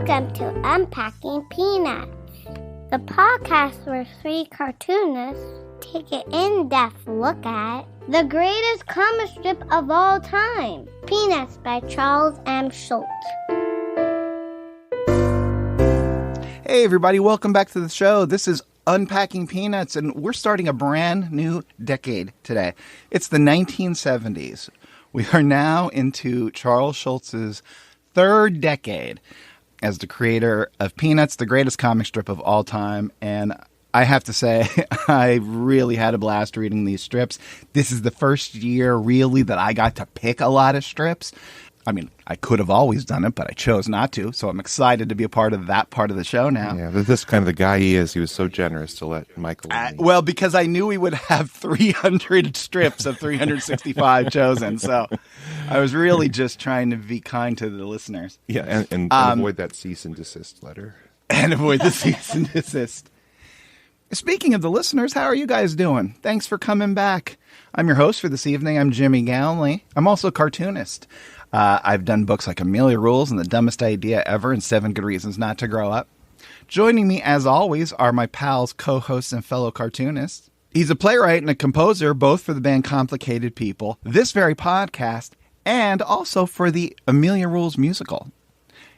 Welcome to Unpacking Peanuts, the podcast where three cartoonists take an in-depth look at the greatest comic strip of all time, Peanuts by Charles M. Schulz. Hey everybody, welcome back to the show. This is Unpacking Peanuts, and we're starting a brand new decade today. It's the 1970s. We are now into Charles Schulz's third decade as the creator of Peanuts, the greatest comic strip of all time. And I have to say, I really had a blast reading these strips. This is the first year, really, that I got to pick a lot of strips. I mean, I could have always done it, but I chose not to. So I'm excited to be a part of that part of the show now. Yeah, this kind of the guy he is. He was so generous to let Michael and me. Well, because I knew we would have 300 strips of 365 chosen. So I was really just trying to be kind to the listeners. Yeah, and avoid that cease and desist letter. And avoid the cease and desist. Speaking of the listeners, how are you guys doing? Thanks for coming back. I'm your host for this evening. I'm Jimmy Gownley. I'm also a cartoonist. I've done books like Amelia Rules and The Dumbest Idea Ever and 7 Good Reasons Not to Grow Up. Joining me, as always, are my pals, co-hosts, and fellow cartoonists. He's a playwright and a composer, both for the band Complicated People, this very podcast, and also for the Amelia Rules musical.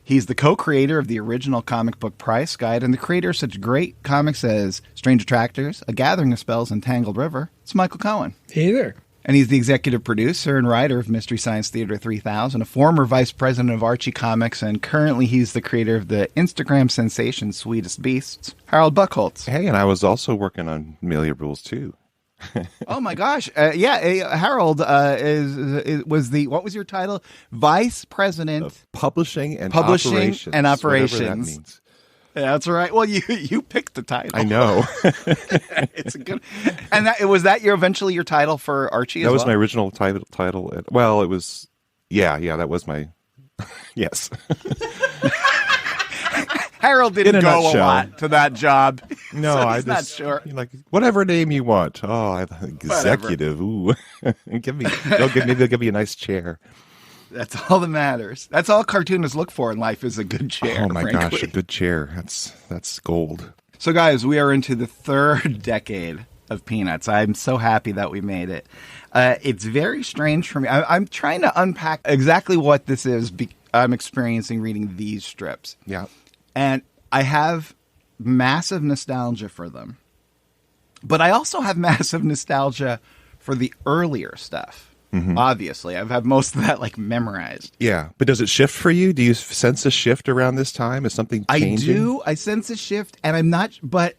He's the co-creator of the original comic book Price Guide and the creator of such great comics as Strange Attractors, A Gathering of Spells, and Tangled River. It's Michael Cohen. Hey there. And he's the executive producer and writer of Mystery Science Theater 3000, a former vice president of Archie Comics, and currently he's the creator of the Instagram sensation Sweetest Beasts, Harold Buchholz. Hey, and I was also working on Amelia Rules too. Oh my gosh. Harold was the, what was your title? Vice President of Publishing and Operations. Whatever that means. Yeah, that's right. Well, you picked the title. I know. It's a good. And was that eventually your title for Archie as well? That was my original title. Well, it was, yeah, that was my, yes. Harold didn't go a lot to that job. No, so he's not sure. Like, whatever name you want. Oh, executive. Ooh. They'll give me a nice chair. That's all that matters. That's all cartoonists look for in life is a good chair. Oh my gosh, a good chair. That's gold. So guys, we are into the third decade of Peanuts. I'm so happy that we made it. It's very strange for me. I'm trying to unpack exactly what this is I'm experiencing reading these strips. Yeah. And I have massive nostalgia for them. But I also have massive nostalgia for the earlier stuff. Mm-hmm. Obviously, I've had most of that memorized. Yeah, but does it shift for you? Do you sense a shift around this time? Is something changing? I do. I sense a shift, and I'm not. But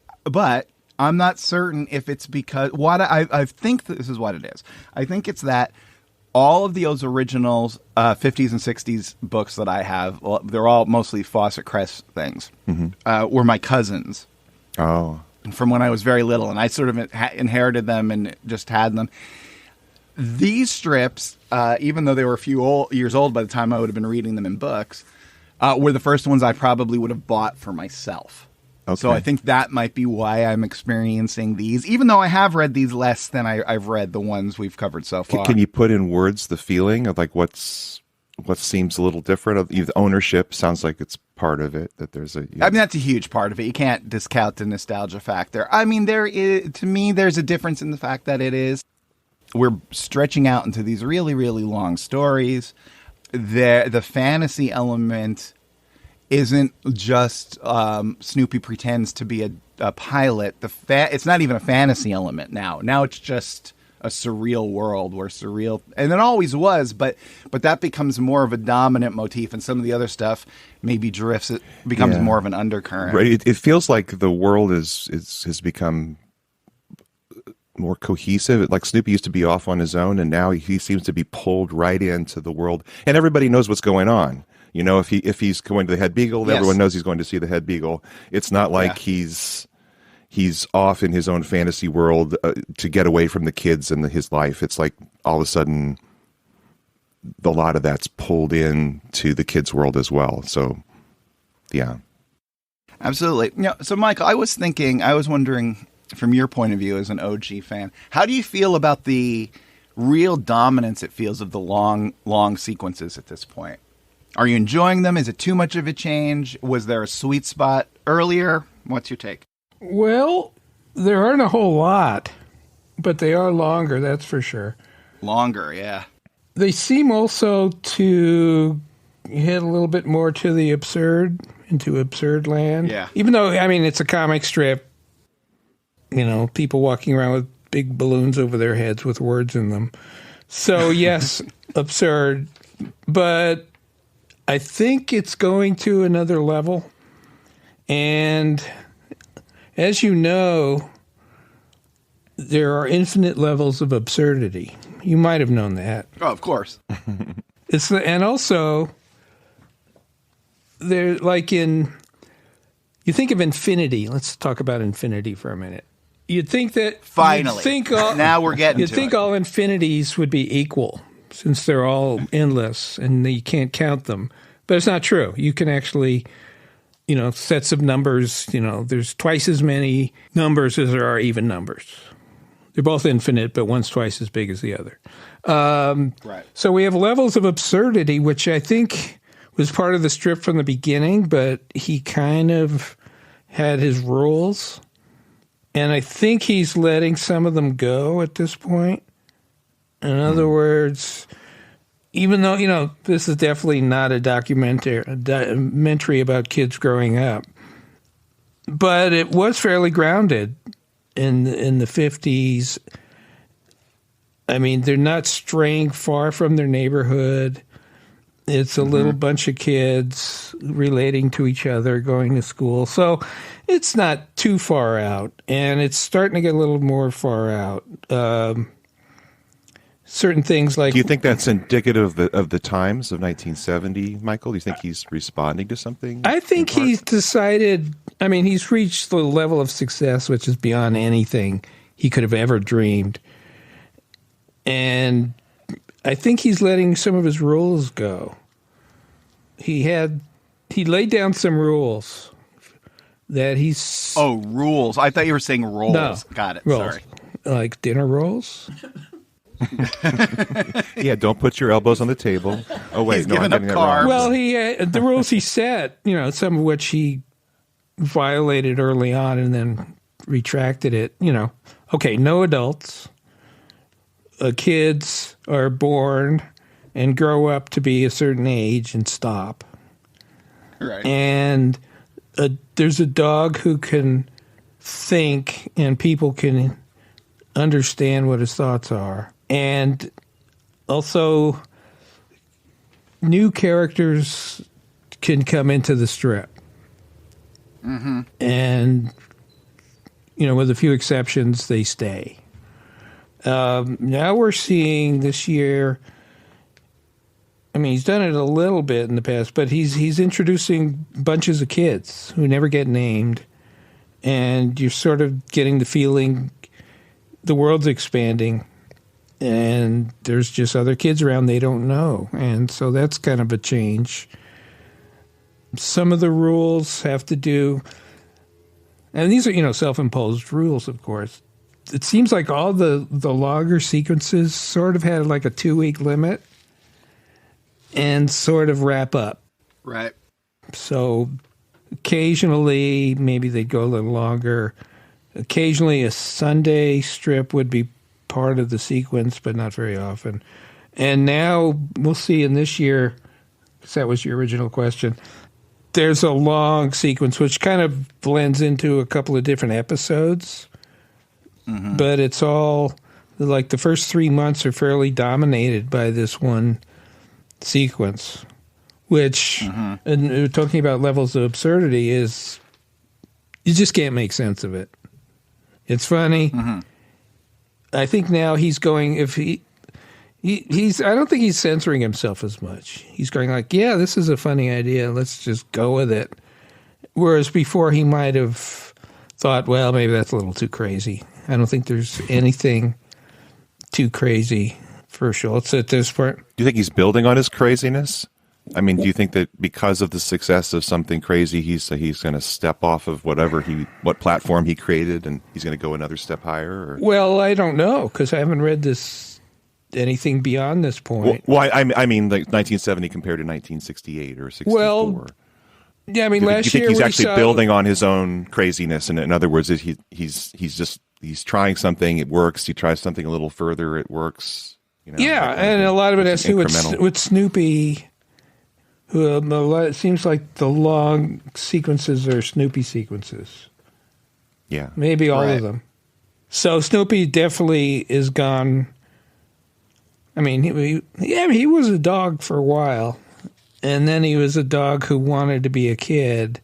I'm not certain if it's because I think this is what it is. I think it's that all of those originals 50s and 60s books that I have, well, they're all mostly Fawcett Crest things. Mm-hmm. Were my cousins. Oh, from when I was very little, and I sort of inherited them and just had them. These strips, even though they were a few years old by the time I would have been reading them in books, were the first ones I probably would have bought for myself. Okay. So I think that might be why I'm experiencing these, even though I have read these less than I've read the ones we've covered so far. Can you put in words the feeling of what seems a little different? Ownership sounds like it's part of it. That there's a. I mean, that's a huge part of it. You can't discount the nostalgia factor. I mean, to me, there's a difference in the fact that it is. We're stretching out into these really, really long stories. The fantasy element isn't just Snoopy pretends to be a pilot. It's not even a fantasy element now. Now it's just a surreal world where surreal, and it always was, but that becomes more of a dominant motif, and some of the other stuff maybe drifts. It becomes more of an undercurrent. Right. It feels like the world has become more cohesive. Like Snoopy used to be off on his own, and now he seems to be pulled right into the world, and everybody knows what's going on. You know, if he's going to the Head Beagle, yes. Everyone knows he's going to see the Head Beagle. It's not like he's off in his own fantasy world to get away from the kids and his life. It's like all of a sudden a lot of that's pulled in to the kids' world as well. So, yeah. Absolutely. So Michael, I was wondering, from your point of view as an OG fan, how do you feel about the real dominance it feels of the long sequences at this point? Are you enjoying them? Is it too much of a change? Was there a sweet spot earlier? What's your take? Well, there aren't a whole lot, but they are longer, that's for sure. Longer, yeah. They seem also to hit a little bit more to the absurd, into absurd land. Yeah. Even though, I mean, it's a comic strip, people walking around with big balloons over their heads with words in them. So, yes, absurd. But I think it's going to another level. And as you know, there are infinite levels of absurdity. You might have known that. Oh, of course. And also, they're like you think of infinity. Let's talk about infinity for a minute. You'd think that finally, now we're getting. You'd think all infinities would be equal, since they're all endless and you can't count them. But it's not true. You can actually, sets of numbers. There's twice as many numbers as there are even numbers. They're both infinite, but one's twice as big as the other. Right. So we have levels of absurdity, which I think was part of the strip from the beginning, but he kind of had his rules. And I think he's letting some of them go at this point. In other words, even though, this is definitely not a documentary about kids growing up, but it was fairly grounded in the 50s. I mean, they're not straying far from their neighborhood. It's a little bunch of kids relating to each other, going to school. So it's not too far out, and it's starting to get a little more far out. Certain things like... Do you think that's indicative of the times of 1970, Michael? Do you think he's responding to something? I think he's decided... I mean, he's reached the level of success which is beyond anything he could have ever dreamed. And I think he's letting some of his rules go. He laid down some rules that he's... Oh, rules. I thought you were saying rolls. No, Got it. rolls. Sorry. Like dinner rolls? Yeah, don't put your elbows on the table. Oh, wait, He's no, I'm giving up getting it wrong. carbs. Well, the rules he set, some of which he violated early on and then retracted it. Okay, no adults. Kids are born and grow up to be a certain age and stop. Right. And there's a dog who can think and people can understand what his thoughts are. And also, new characters can come into the strip. Mm-hmm. And, with a few exceptions, they stay. Now we're seeing this year, I mean, he's done it a little bit in the past, but he's introducing bunches of kids who never get named. And you're sort of getting the feeling the world's expanding and there's just other kids around they don't know. And so that's kind of a change. Some of the rules have to do, and these are, self-imposed rules, of course. It seems like all the longer sequences sort of had like a 2-week limit and sort of wrap up. Right. So occasionally, maybe they'd go a little longer. Occasionally, a Sunday strip would be part of the sequence, but not very often. And now we'll see in this year, because that was your original question, there's a long sequence which kind of blends into a couple of different episodes. Mm-hmm. But it's all, like the first 3 months are fairly dominated by this one sequence, which, and talking about levels of absurdity, is you just can't make sense of it. It's funny. Mm-hmm. I think now he's going, if he's, I don't think he's censoring himself as much. He's going like, yeah, this is a funny idea. Let's just go with it. Whereas before he might have thought, well, maybe that's a little too crazy. I don't think there's anything too crazy for Schultz at this point. Do you think he's building on his craziness? I mean, do you think that because of the success of something crazy, he's going to step off of what platform he created, and he's going to go another step higher? Or? Well, I don't know, because I haven't read this anything beyond this point. Well, I mean, like 1970 compared to 1968 or 64. Well, yeah, I mean, last you think year he's we actually saw, building on his own craziness? And in other words, he's trying something, it works. He tries something a little further, it works. Yeah, and a lot of it has to do with Snoopy. It seems like the long sequences are Snoopy sequences. Yeah, maybe all of them. So Snoopy definitely is gone. I mean, he was a dog for a while, and then he was a dog who wanted to be a kid,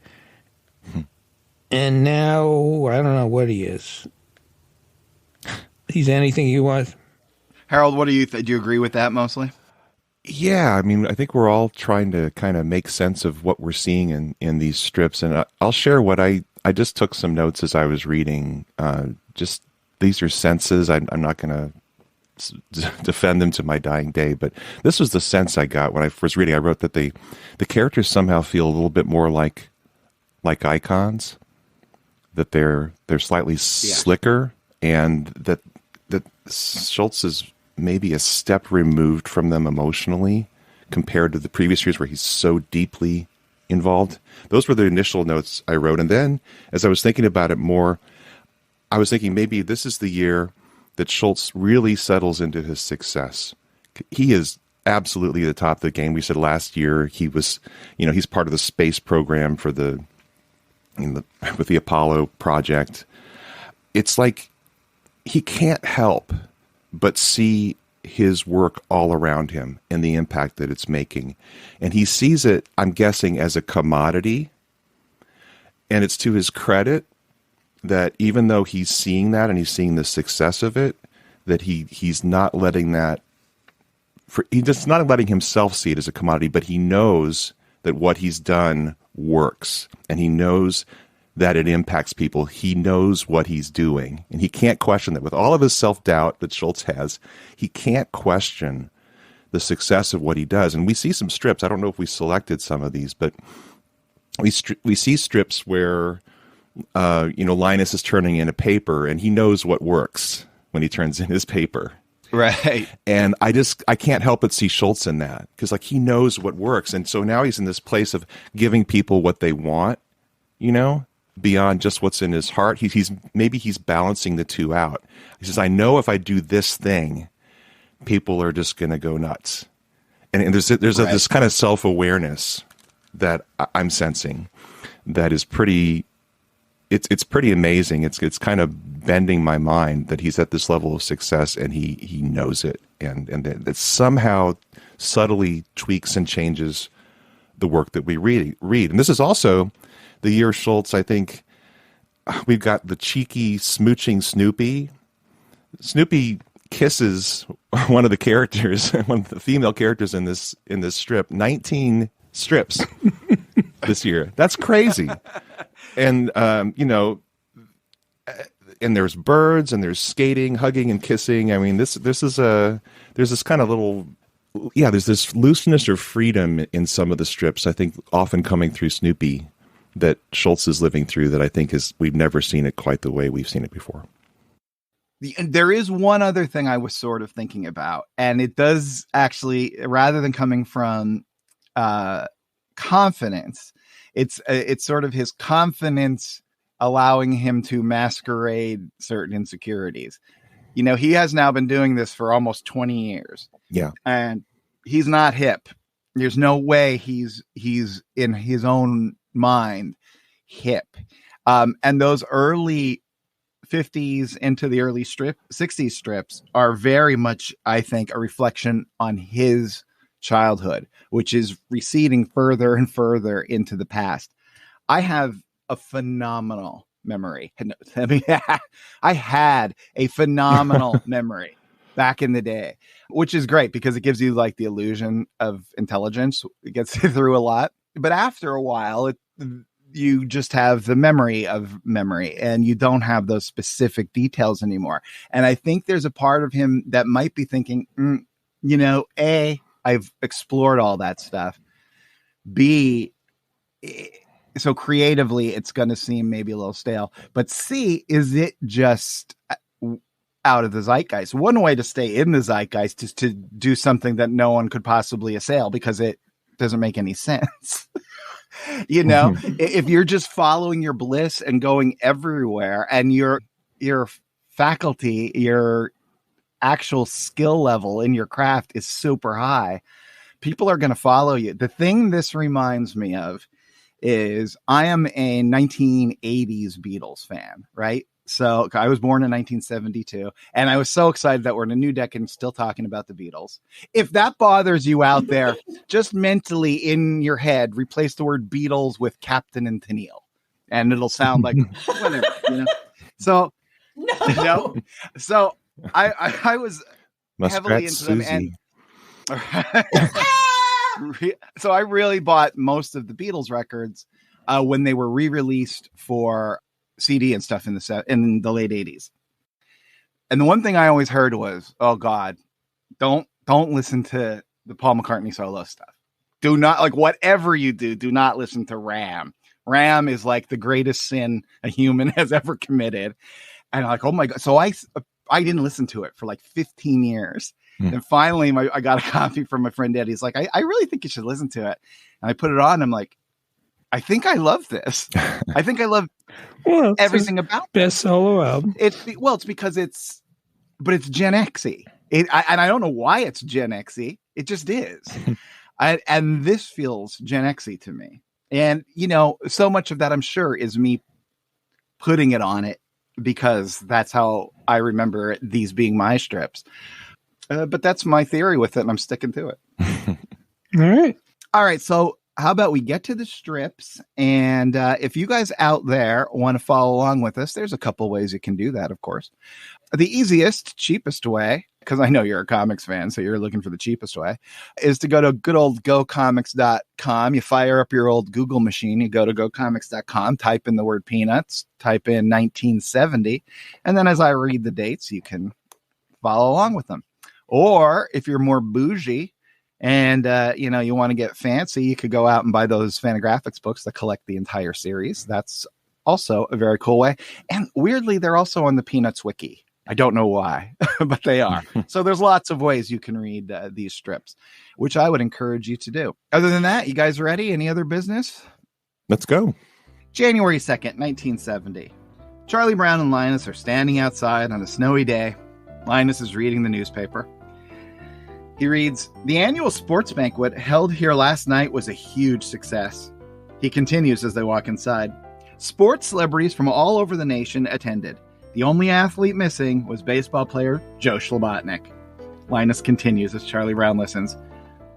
and now I don't know what he is. He's anything you want. Harold, what do you do? You agree with that mostly? Yeah, I mean, I think we're all trying to kind of make sense of what we're seeing in these strips, and I'll share what I just took some notes as I was reading. Just these are senses. I'm not going to defend them to my dying day, but this was the sense I got when I was reading. I wrote that the characters somehow feel a little bit more like icons, that they're slightly slicker, and that Schultz is maybe a step removed from them emotionally compared to the previous years where he's so deeply involved. Those were the initial notes I wrote, and then as I was thinking about it more, I was thinking maybe this is the year that Schultz really settles into his success. He is absolutely at the top of the game. We said last year he was, he's part of the space program for with the Apollo project. It's like he can't help but see his work all around him and the impact that it's making. And he sees it, I'm guessing, as a commodity. And it's to his credit that even though he's seeing that and he's seeing the success of it, that he's not letting that, he's just not letting himself see it as a commodity, but he knows that what he's done works, and he knows that it impacts people. He knows what he's doing, and he can't question that. With all of his self-doubt that Schultz has, he can't question the success of what he does. And we see some strips. I don't know if we selected some of these, but we see strips where Linus is turning in a paper, and he knows what works when he turns in his paper. Right. And I can't help but see Schultz in that, because he knows what works. And so now he's in this place of giving people what they want, beyond just what's in his heart. He's balancing the two out. He says, I know if I do this thing, people are just going to go nuts. And there's this kind of self-awareness that I'm sensing that is pretty, it's pretty amazing. It's kind of bending my mind that he's at this level of success and he knows it, and that somehow subtly tweaks and changes the work that we read. And this is also the year Schultz, I think, we've got the cheeky smooching Snoopy. Snoopy kisses one of the characters, one of the female characters in this strip. 19 strips this year. That's crazy. And and there's birds, and there's skating, hugging, and kissing. I mean, there's this kind of little, there's this looseness or freedom in some of the strips, I think, often coming through Snoopy, that Schultz is living through, that I think we've never seen it quite the way we've seen it before. There is one other thing I was sort of thinking about, and it does actually, rather than coming from confidence, it's sort of his confidence allowing him to masquerade certain insecurities. He has now been doing this for almost 20 years. Yeah. And he's not hip. There's no way he's in his own mind hip. And those early 50s into the early 60s strips are very much, I think, a reflection on his childhood, which is receding further and further into the past. I have a phenomenal memory. I mean, I had a phenomenal memory back in the day, which is great because it gives you like the illusion of intelligence. It gets through a lot. But after a while, you just have the memory of memory, and you don't have those specific details anymore. And I think there's a part of him that might be thinking, A, I've explored all that stuff. B, so creatively, it's going to seem maybe a little stale. But C, is it just out of the zeitgeist. One way to stay in the zeitgeist is to do something that no one could possibly assail because it doesn't make any sense. If you're just following your bliss and going everywhere and your faculty, your actual skill level in your craft is super high, people are going to follow you. The thing this reminds me of is I am a 1980s Beatles fan, right? So I was born in 1972, and I was so excited that we're in a new decade and still talking about the Beatles. If that bothers you out there, just mentally in your head, replace the word Beatles with Captain and Tennille, and it'll sound like whatever, So, so I was heavily into them, and so I really bought most of the Beatles records when they were re-released for CD and stuff in the late 80s. And the one thing I always heard was, oh God, don't listen to the Paul McCartney solo stuff. Do not, like, whatever you do not listen to Ram. Ram is like the greatest sin a human has ever committed. And I'm like, oh my God. So I didn't listen to it for like 15 years. And finally I got a copy from my friend Eddie. He's like, I really think you should listen to it. And I put it on. I'm like, I think I love this. I think I love everything about it. Best solo album. It's because it's Gen X-y. And I don't know why it's Gen X-y. It just is. And this feels Gen X-y to me. And, so much of that, I'm sure, is me putting it on it because that's how I remember these being my strips. But that's my theory with it, and I'm sticking to it. All right. So how about we get to the strips? And if you guys out there want to follow along with us, there's a couple ways you can do that, of course. The easiest, cheapest way, because I know you're a comics fan, so you're looking for the cheapest way, is to go to good old gocomics.com. You fire up your old Google machine, you go to gocomics.com, type in the word Peanuts, type in 1970, and then as I read the dates, you can follow along with them. Or if you're more bougie and, you want to get fancy, you could go out and buy those Fantagraphics books that collect the entire series. That's also a very cool way. And weirdly, they're also on the Peanuts Wiki. I don't know why, but they are. So there's lots of ways you can read these strips, which I would encourage you to do. Other than that, you guys ready? Any other business? Let's go. January 2nd, 1970. Charlie Brown and Linus are standing outside on a snowy day. Linus is reading the newspaper. He reads, "The annual sports banquet held here last night was a huge success." He continues as they walk inside. "Sports celebrities from all over the nation attended. The only athlete missing was baseball player Joe Schlabotnik." Linus continues as Charlie Brown listens.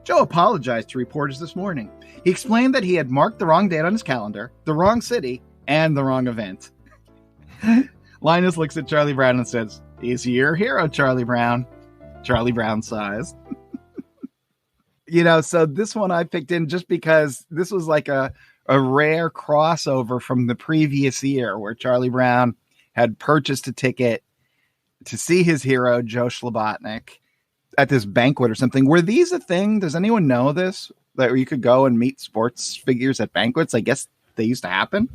"Joe apologized to reporters this morning. He explained that he had marked the wrong date on his calendar, the wrong city, and the wrong event." Linus looks at Charlie Brown and says, "He's your hero, Charlie Brown." Charlie Brown sighs. So this one I picked in just because this was like a rare crossover from the previous year where Charlie Brown had purchased a ticket to see his hero, Joe Schlabotnik, at this banquet or something. Were these a thing? Does anyone know this? That you could go and meet sports figures at banquets? I guess they used to happen.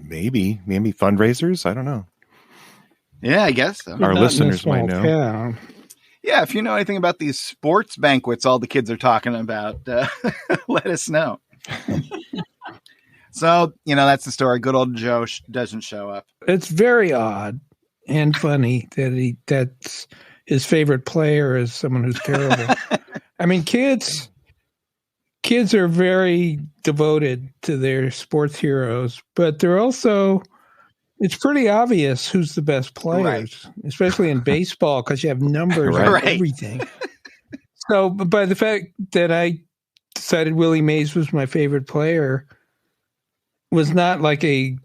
Maybe fundraisers. I don't know. Yeah, I guess so. Our listeners might know. Yeah, if you know anything about these sports banquets all the kids are talking about, let us know. So, that's the story. Good old Joe doesn't show up. It's very odd and funny that that's his favorite player is someone who's terrible. I mean, kids are very devoted to their sports heroes, but they're also, it's pretty obvious who's the best players, especially in baseball, because you have numbers and everything. So, but by the fact that I decided Willie Mays was my favorite player was not like a,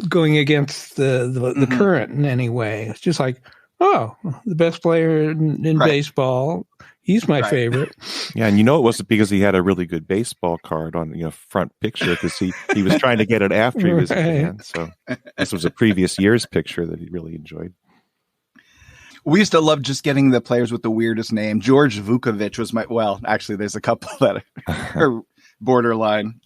going against the current in any way. It's just like, oh, the best player in baseball. He's my favorite. Yeah, and it wasn't because he had a really good baseball card on front picture, because he was trying to get it after he was a fan. So this was a previous year's picture that he really enjoyed. We used to love just getting the players with the weirdest name. George Vukovic was actually, there's a couple that are borderline.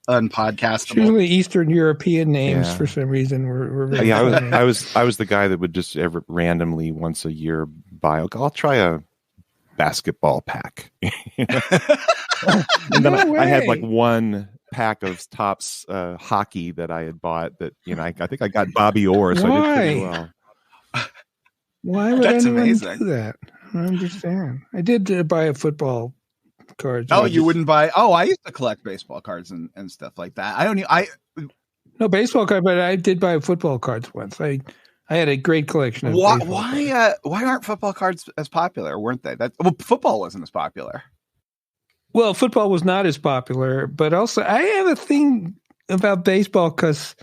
unpodcastable. Usually Eastern European names Yeah. for some reason were very Yeah, funny. I was the guy that would just ever randomly once a year buy. I'll try a basketball pack. And then No I had like way. one pack of Topps hockey that I had bought. That I think I got Bobby Orr, so I did pretty Why? well. Why would That's anyone amazing. do that? I don't understand. I did buy a football card. Oh, you wouldn't buy? Oh, I used to collect baseball cards and stuff like that. No baseball card, but I did buy football cards once. I had a great collection of baseball cards. Why aren't football cards as popular? Weren't they? Football wasn't as popular. Well, football was not as popular, but also I have a thing about baseball because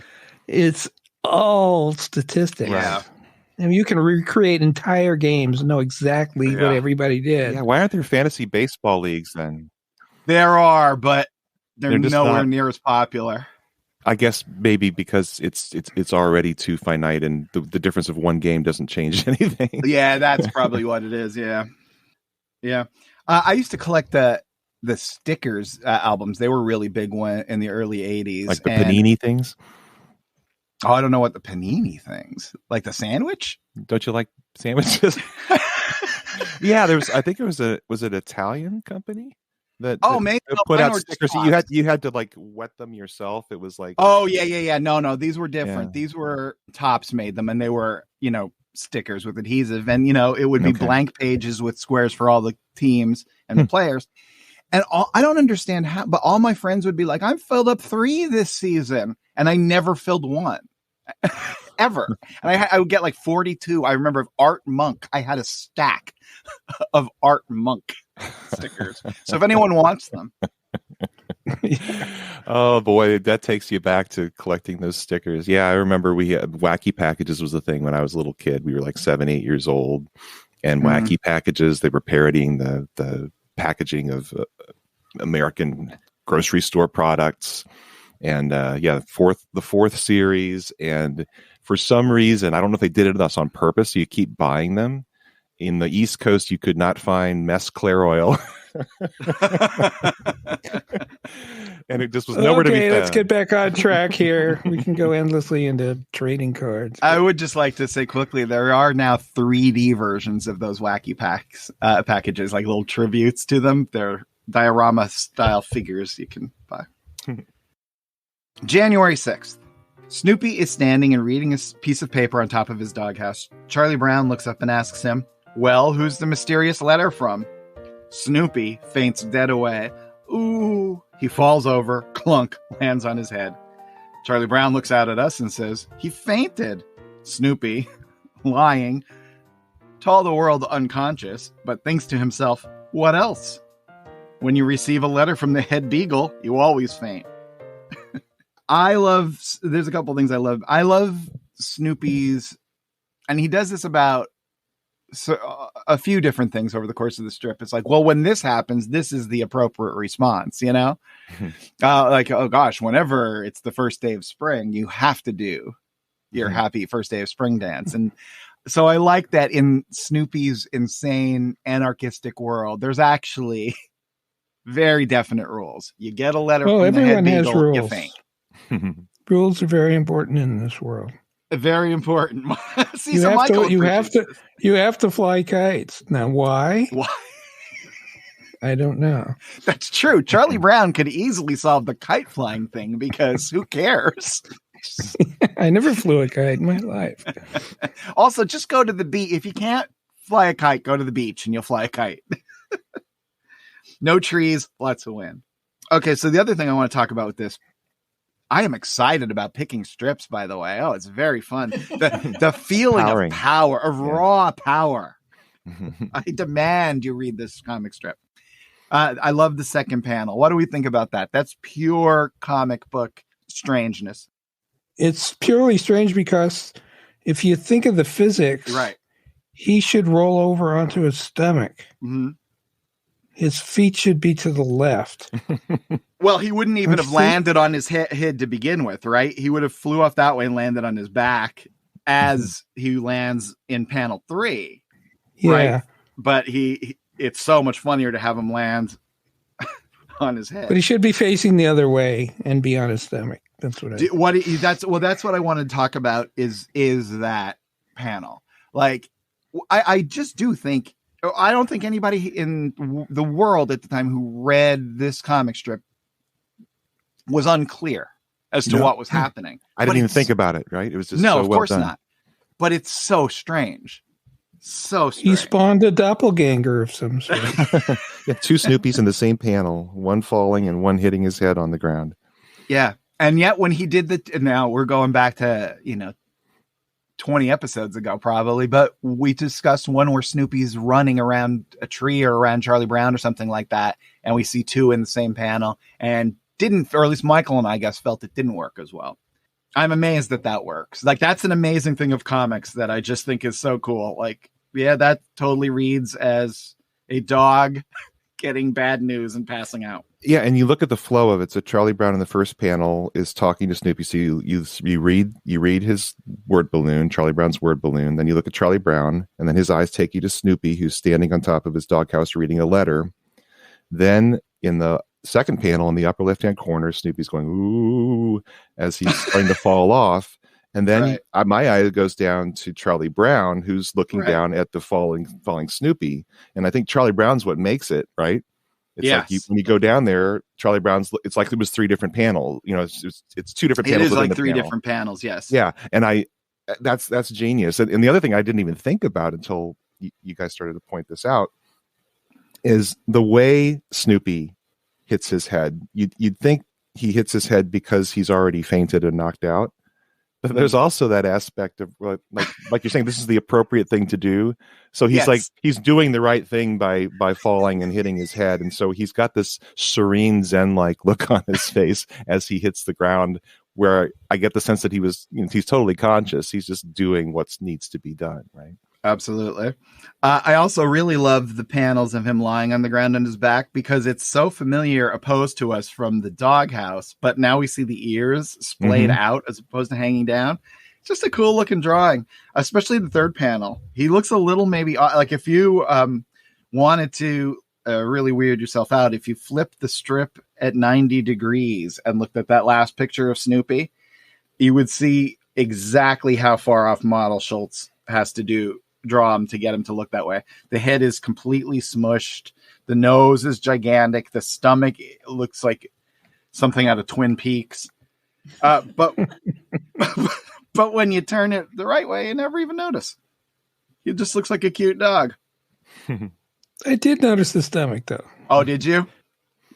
it's all statistics. Yeah. I mean, you can recreate entire games and know exactly what everybody did. Yeah, why aren't there fantasy baseball leagues then? There are, but they're just nowhere not- near as popular. I guess maybe because it's already too finite, and the difference of one game doesn't change anything. Yeah, that's probably what it is. Yeah. I used to collect the stickers albums. They were really big one in the early 80s. Like the Panini things. Oh, I don't know what the panini things, like the sandwich. Don't you like sandwiches? Yeah, I think it was an Italian company that Maybe put mine out were stickers. Topps. You had to like wet them yourself. It was like, Oh yeah. No, these were different. Yeah. These were Topps made them, and they were stickers with adhesive, and it would be Okay. blank pages with squares for all the teams and the players. And I don't understand how, but all my friends would be like, "I'm filled up 3 this season," and I never filled 1. Ever. And I would get like 42. I remember of Art Monk. I had a stack of Art Monk stickers. So if anyone wants them. oh boy, that takes you back to collecting those stickers. Yeah, I remember we had Wacky packages was the thing when I was a little kid. We were like 7, 8 years old, and Wacky packages, they were parodying the packaging of American grocery store products. And the fourth series, and for some reason, I don't know if they did it to us on purpose, so you keep buying them. In the East Coast, you could not find Mess Claire Oil. And it just was nowhere to be Okay, found. let's get back on track here. We can go endlessly into trading cards. I would just like to say quickly, there are now 3D versions of those Wacky packages, like little tributes to them. They're diorama style figures you can buy. January 6th. Snoopy is standing and reading a piece of paper on top of his doghouse. Charlie Brown looks up and asks him, "Well, who's the mysterious letter from?" Snoopy faints dead away. Ooh. He falls over, clunk, lands on his head. Charlie Brown looks out at us and says, "He fainted." Snoopy, lying, to all the world unconscious, but thinks to himself, "What else? When you receive a letter from the head beagle, you always faint." There's a couple things I love. I love Snoopy's, and he does this about a few different things over the course of the strip. It's like, well, when this happens, this is the appropriate response, like, oh gosh, whenever it's the first day of spring, you have to do your happy first day of spring dance. And so I like that in Snoopy's insane anarchistic world, there's actually very definite rules. You get a letter from the head everyone has beagle, rules. you faint. Rules are very important in this world. Very important. See, You so have Michael to. You have to. appreciates You have to fly kites. Now, why? this. Why? I don't know. That's true. Charlie Brown could easily solve the kite flying thing because who cares? I never flew a kite in my life. Also, just go to the beach. If you can't fly a kite, go to the beach and you'll fly a kite. No trees, lots of wind. Okay, so the other thing I want to talk about with this, I am excited about picking strips, by the way. Oh, it's very fun. The feeling Powering. of power, of raw power. I demand you read this comic strip. I love the second panel. What do we think about that? That's pure comic book strangeness. It's purely strange because if you think of the physics, Right. he should roll over onto his stomach. Mm-hmm. His feet should be to the left. Well, he wouldn't even have See? landed on his head to begin with, right? He would have flew off that way and landed on his back as he lands in panel 3. Yeah. Right. But it's so much funnier to have him land on his head. But he should be facing the other way and be on his stomach. That's what that's what I want to talk about is that panel. Like, I just do think, I don't think anybody in the world at the time who read this comic strip was unclear as to what was happening. I didn't even think about it, right? It was just of course not. But it's so strange. So strange. He spawned a doppelganger of some sort. Yeah, two Snoopies in the same panel, one falling and one hitting his head on the ground. Yeah. And yet when he did now we're going back to, 20 episodes ago probably, but we discussed one where Snoopy's running around a tree or around Charlie Brown or something like that. And we see two in the same panel and or at least Michael and I guess felt it didn't work as well. I'm amazed that works. Like, that's an amazing thing of comics that I just think is so cool. Like, yeah, that totally reads as a dog getting bad news and passing out. Yeah, and you look at the flow of it. So Charlie Brown in the first panel is talking to Snoopy. So you read his word balloon, Charlie Brown's word balloon. Then you look at Charlie Brown, and then his eyes take you to Snoopy, who's standing on top of his doghouse reading a letter. Then in the second panel in the upper left-hand corner, Snoopy's going, ooh, as he's starting to fall off. And then my eye goes down to Charlie Brown, who's looking down at the falling Snoopy. And I think Charlie Brown's what makes it, right? It's like when you go down there, Charlie Brown's, it's like it was three different panels. It's two different panels. It is like three different panels, yes. Yeah. And that's genius. And the other thing I didn't even think about until you guys started to point this out is the way Snoopy hits his head. You'd think he hits his head because he's already fainted and knocked out. But there's also that aspect of like you're saying, this is the appropriate thing to do. So he's he's doing the right thing by falling and hitting his head. And so he's got this serene Zen-like look on his face as he hits the ground, where I get the sense that he's totally conscious. He's just doing what needs to be done. Right. Absolutely. I also really love the panels of him lying on the ground on his back because it's so familiar opposed to us from the doghouse, but now we see the ears splayed out as opposed to hanging down. It's just a cool looking drawing, especially the third panel. He looks a little maybe like if you wanted to really weird yourself out, if you flipped the strip at 90 degrees and looked at that last picture of Snoopy, you would see exactly how far off model Schultz has to draw him to get him to look that way. The head is completely smushed. The nose is gigantic. The stomach looks like something out of Twin Peaks. But when you turn it the right way, you never even notice. It just looks like a cute dog. I did notice the stomach, though. Oh, did you?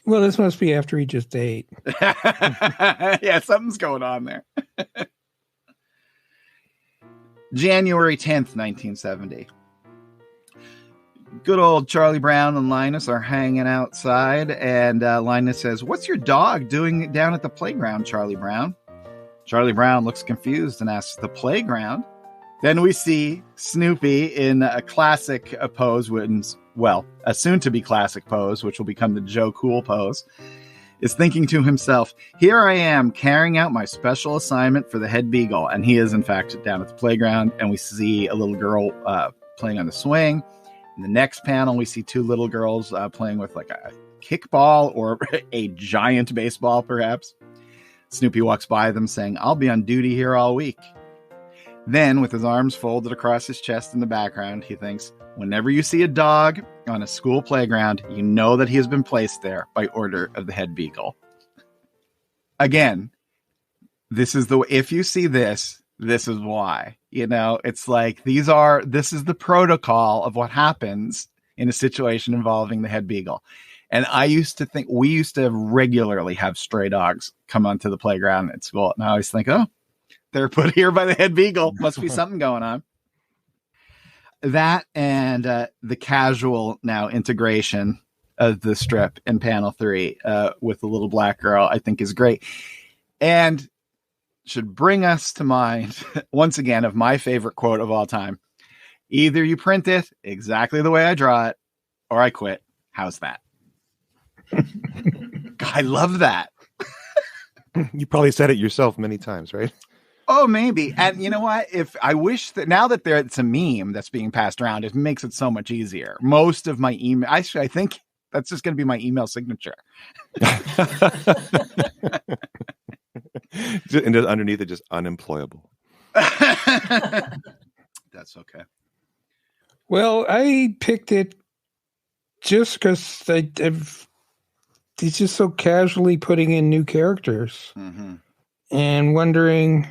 Well, this must be after he just ate. Yeah, something's going on there. January 10th, 1970. Good old Charlie Brown and Linus are hanging outside, and Linus says, "What's your dog doing down at the playground, Charlie Brown?" Charlie Brown looks confused and asks, "The playground?" Then we see Snoopy in a classic pose, a soon-to-be classic pose, which will become the Joe Cool pose, is thinking to himself, "Here I am carrying out my special assignment for the head beagle." And he is, in fact, down at the playground. And we see a little girl playing on the swing. In the next panel, we see two little girls playing with like a kickball or a giant baseball, perhaps. Snoopy walks by them saying, "I'll be on duty here all week." Then, with his arms folded across his chest in the background, he thinks, "Whenever you see a dog on a school playground, you know that he has been placed there by order of the head beagle." Again, this is if you see this is why. It's like this is the protocol of what happens in a situation involving the head beagle. And we used to regularly have stray dogs come onto the playground at school. And I always think, oh, they're put here by the head beagle. Must be something going on. That and the casual now integration of the strip in panel 3 with the little black girl, I think is great. And should bring us to mind, once again, of my favorite quote of all time. Either you print it exactly the way I draw it, or I quit. How's that? I love that. You probably said it yourself many times, right? Oh, maybe. And you know what? I wish that now that it's a meme that's being passed around, it makes it so much easier. Most of my email, actually, I think That's just going to be my email signature. And underneath it, just unemployable. That's okay. Well, I picked it just because he's just so casually putting in new characters and wondering,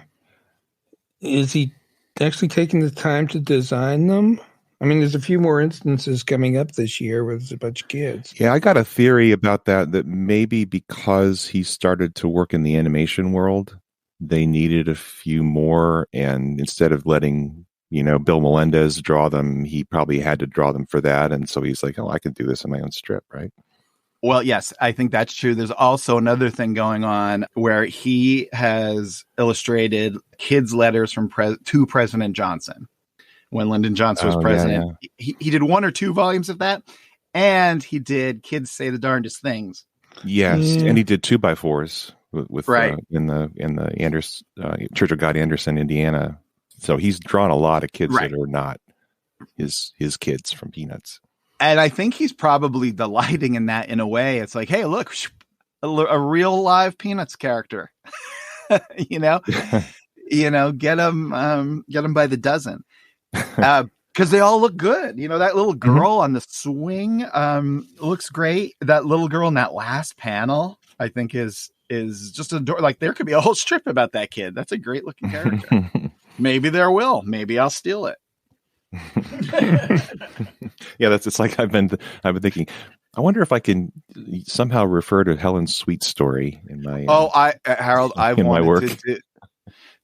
is he actually taking the time to design them? I mean, there's a few more instances coming up this year with a bunch of kids. Yeah, I got a theory about that maybe because he started to work in the animation world, they needed a few more, and instead of letting, Bill Melendez draw them, he probably had to draw them for that, and so he's like, oh, I can do this in my own strip, right? Well, yes, I think that's true. There's also another thing going on where he has illustrated kids' letters from to President Johnson. When Lyndon Johnson was president, He did 1 or 2 volumes of that, and he did Kids Say the Darndest Things. Yes, and he did 2x4s with right in the Church of God, Anderson, Indiana. So he's drawn a lot of kids that are not his kids from Peanuts. And I think he's probably delighting in that in a way. It's like, hey, look, a real live Peanuts character. Get them by the dozen. Because they all look good. That little girl on the swing looks great. That little girl in that last panel, I think, is just adorable. Like, there could be a whole strip about that kid. That's a great looking character. Maybe there will. Maybe I'll steal it. Yeah, it's like I've been thinking, I wonder if I can somehow refer to Helen's sweet story in my Harold, I've in my work.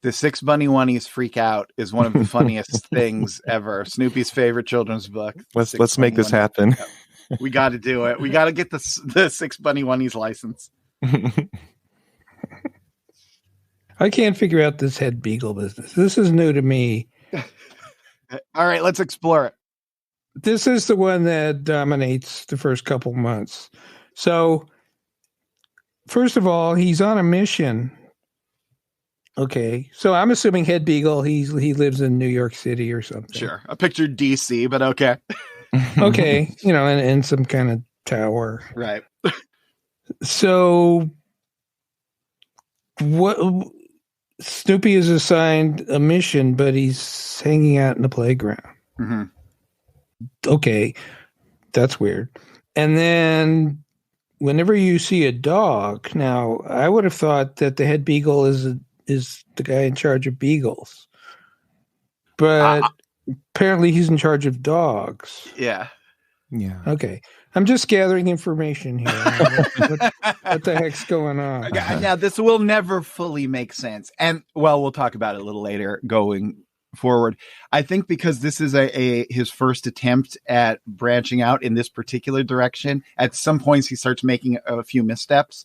The 6 Bunny Oneies Freak Out is one of the funniest things ever. Snoopy's favorite children's book. Let's make this happen. We got to do it. We got to get the 6 Bunny Oneies license. I can't figure out this head beagle business. This is new to me. All right, let's explore it. This is the one that dominates the first couple months. So, first of all, he's on a mission. Okay, so I'm assuming head beagle. He lives in New York City or something. Sure, I pictured DC, but okay. Okay, in some kind of tower. Right. So, what? Snoopy is assigned a mission, but he's hanging out in the playground. Mm-hmm. Okay, that's weird. And then, whenever you see a dog, now I would have thought that the head beagle is the guy in charge of beagles, but apparently he's in charge of dogs. Yeah. Okay, I'm just gathering information here. What the heck's going on? Now, this will never fully make sense, and we'll talk about it a little later going forward. I think because this is his first attempt at branching out in this particular direction. At some points, he starts making a few missteps,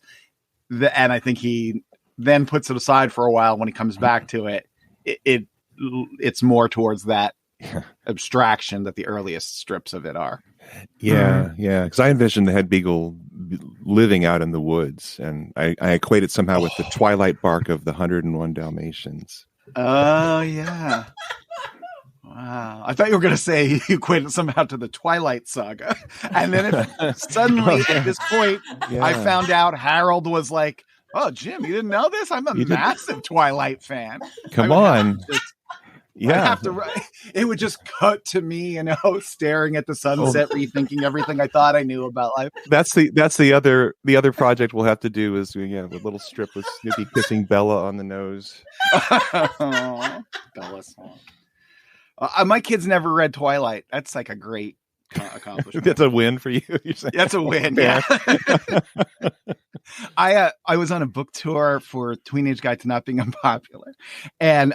and I think he then puts it aside for a while. When he comes back to it, it's more towards that abstraction that the earliest strips of it are. Yeah. Because I envisioned the head beagle living out in the woods, and I equate it somehow with the twilight bark of the 101 Dalmatians. Oh, yeah. Wow. I thought you were going to say you equated somehow to the Twilight Saga. And then suddenly at this point, I found out Harold was like, oh, Jim, you didn't know this? I'm a massive Twilight fan. Come on. It would just cut to me, staring at the sunset, rethinking everything I thought I knew about life. That's the other project we'll have to do is a little strip with Snoopy kissing Bella on the nose. Bella song. My kids never read Twilight. That's like a great accomplishment. That's a win for you. You're saying? That's a win. Yeah. I was on a book tour for Teenage Guide to Not Being Unpopular, and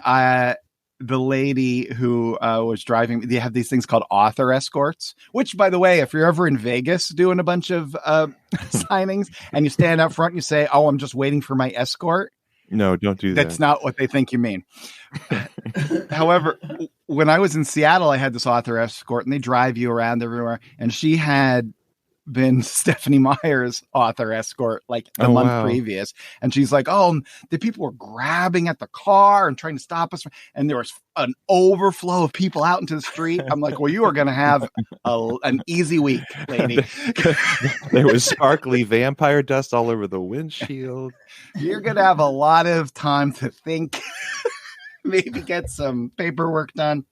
the lady who was driving, they have these things called author escorts, which, by the way, if you're ever in Vegas doing a bunch of signings and you stand out front and you say, oh, I'm just waiting for my escort. No, don't do that. That's not what they think you mean. However, when I was in Seattle, I had this author escort, and they drive you around everywhere. And she had been Stephanie Meyer's author escort like the month previous. And she's like, oh, the people were grabbing at the car and trying to stop us. And there was an overflow of people out into the street. I'm like, well, you are going to have an easy week, lady. There was sparkly vampire dust all over the windshield. You're going to have a lot of time to think, maybe get some paperwork done.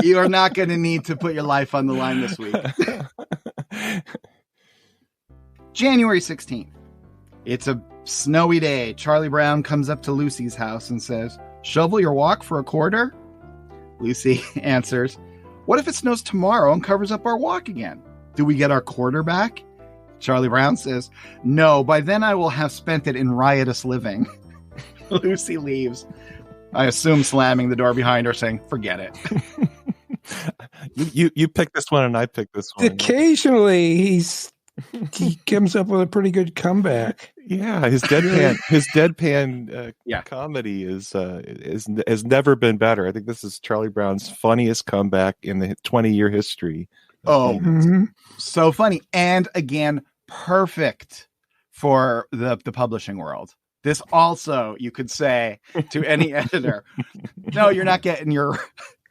You are not going to need to put your life on the line this week. January 16th. It's a snowy day. Charlie Brown comes up to Lucy's house and says, shovel your walk for a quarter? Lucy answers, what if it snows tomorrow and covers up our walk again? Do we get our quarter back? Charlie Brown says, no, by then I will have spent it in riotous living. Lucy leaves. I assume slamming the door behind her, saying, forget it. You picked this one and I picked this one. Occasionally he comes up with a pretty good comeback. Yeah, his deadpan comedy has never been better. I think this is Charlie Brown's funniest comeback in the 20-year history. Oh, so funny. And again, perfect for the publishing world. This also, you could say to any editor, no, you're not getting your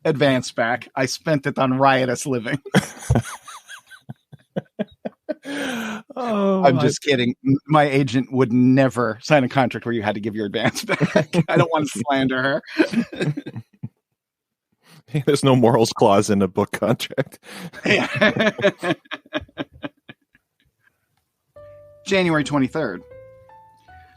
advance back. I spent it on riotous living. I'm just kidding. My agent would never sign a contract where you had to give your advance back. I don't want to slander her. There's no morals clause in a book contract. January 23rd.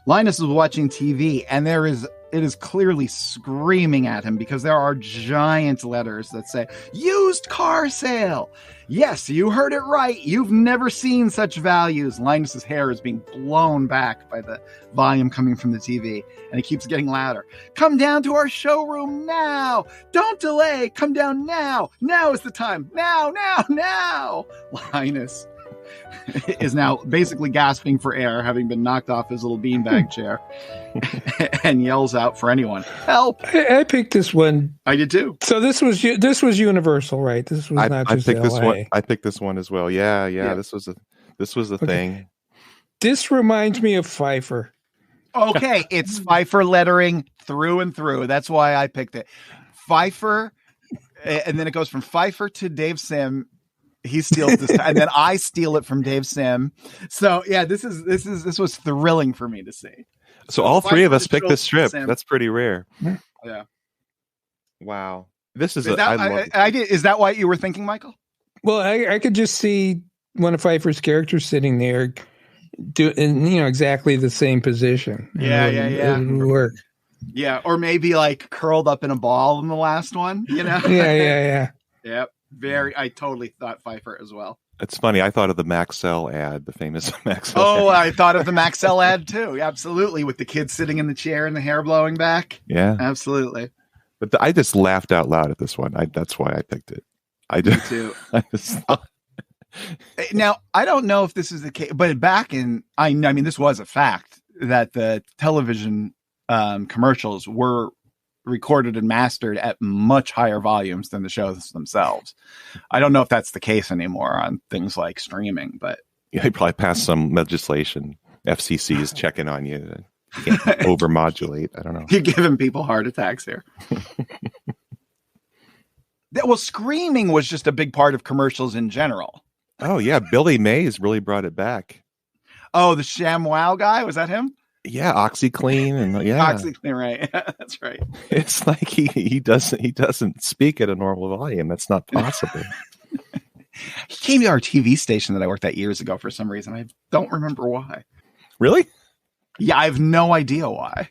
Linus is watching TV, and it is clearly screaming at him because there are giant letters that say, used car sale. Yes, you heard it right. You've never seen such values. Linus's hair is being blown back by the volume coming from the TV, and it keeps getting louder. Come down to our showroom now. Don't delay. Come down now. Now is the time. Now, now, now. Linus is now basically gasping for air, having been knocked off his little beanbag chair, and yells out for anyone, help. I picked this one. I did too. So this was universal, right? This was not just picked LA. This one. I picked this one as well. Yeah. This was the thing. This reminds me of Pfeiffer. Okay, it's Pfeiffer lettering through and through. That's why I picked it. Pfeiffer, and then it goes from Pfeiffer to Dave Sim. He steals this, and then I steal it from Dave Sim. So yeah, this was thrilling for me to see. So all three of us picked this strip. That's pretty rare. Yeah. Wow. This is. Is that why you were thinking, Michael? Well, I could just see one of Pfeiffer's characters sitting there, in exactly the same position. Yeah. It would work. Yeah, or maybe like curled up in a ball in the last one. Yeah. Yep. I totally thought Pfeiffer as well. It's funny. I thought of the Maxell ad, the famous Maxell ad. Oh, I thought of the Maxell ad too. Absolutely. With the kid sitting in the chair and the hair blowing back. Yeah. Absolutely. But I just laughed out loud at this one. That's why I picked it. I did too. Now, I don't know if this is the case, but I mean, this was a fact that the television commercials were recorded and mastered at much higher volumes than the shows themselves. I don't know if that's the case anymore on things like streaming, but he probably passed some legislation. FCC is checking on you. You can't overmodulate. I don't know. You're giving people heart attacks here. Well, screaming was just a big part of commercials in general. Oh yeah, Billy Mays really brought it back. Oh, the ShamWow guy, was that him? Yeah, OxyClean and OxyClean, right? That's right. It's like he doesn't speak at a normal volume. That's not possible. He came to our TV station that I worked at years ago for some reason. I don't remember why. Really? Yeah, I have no idea why.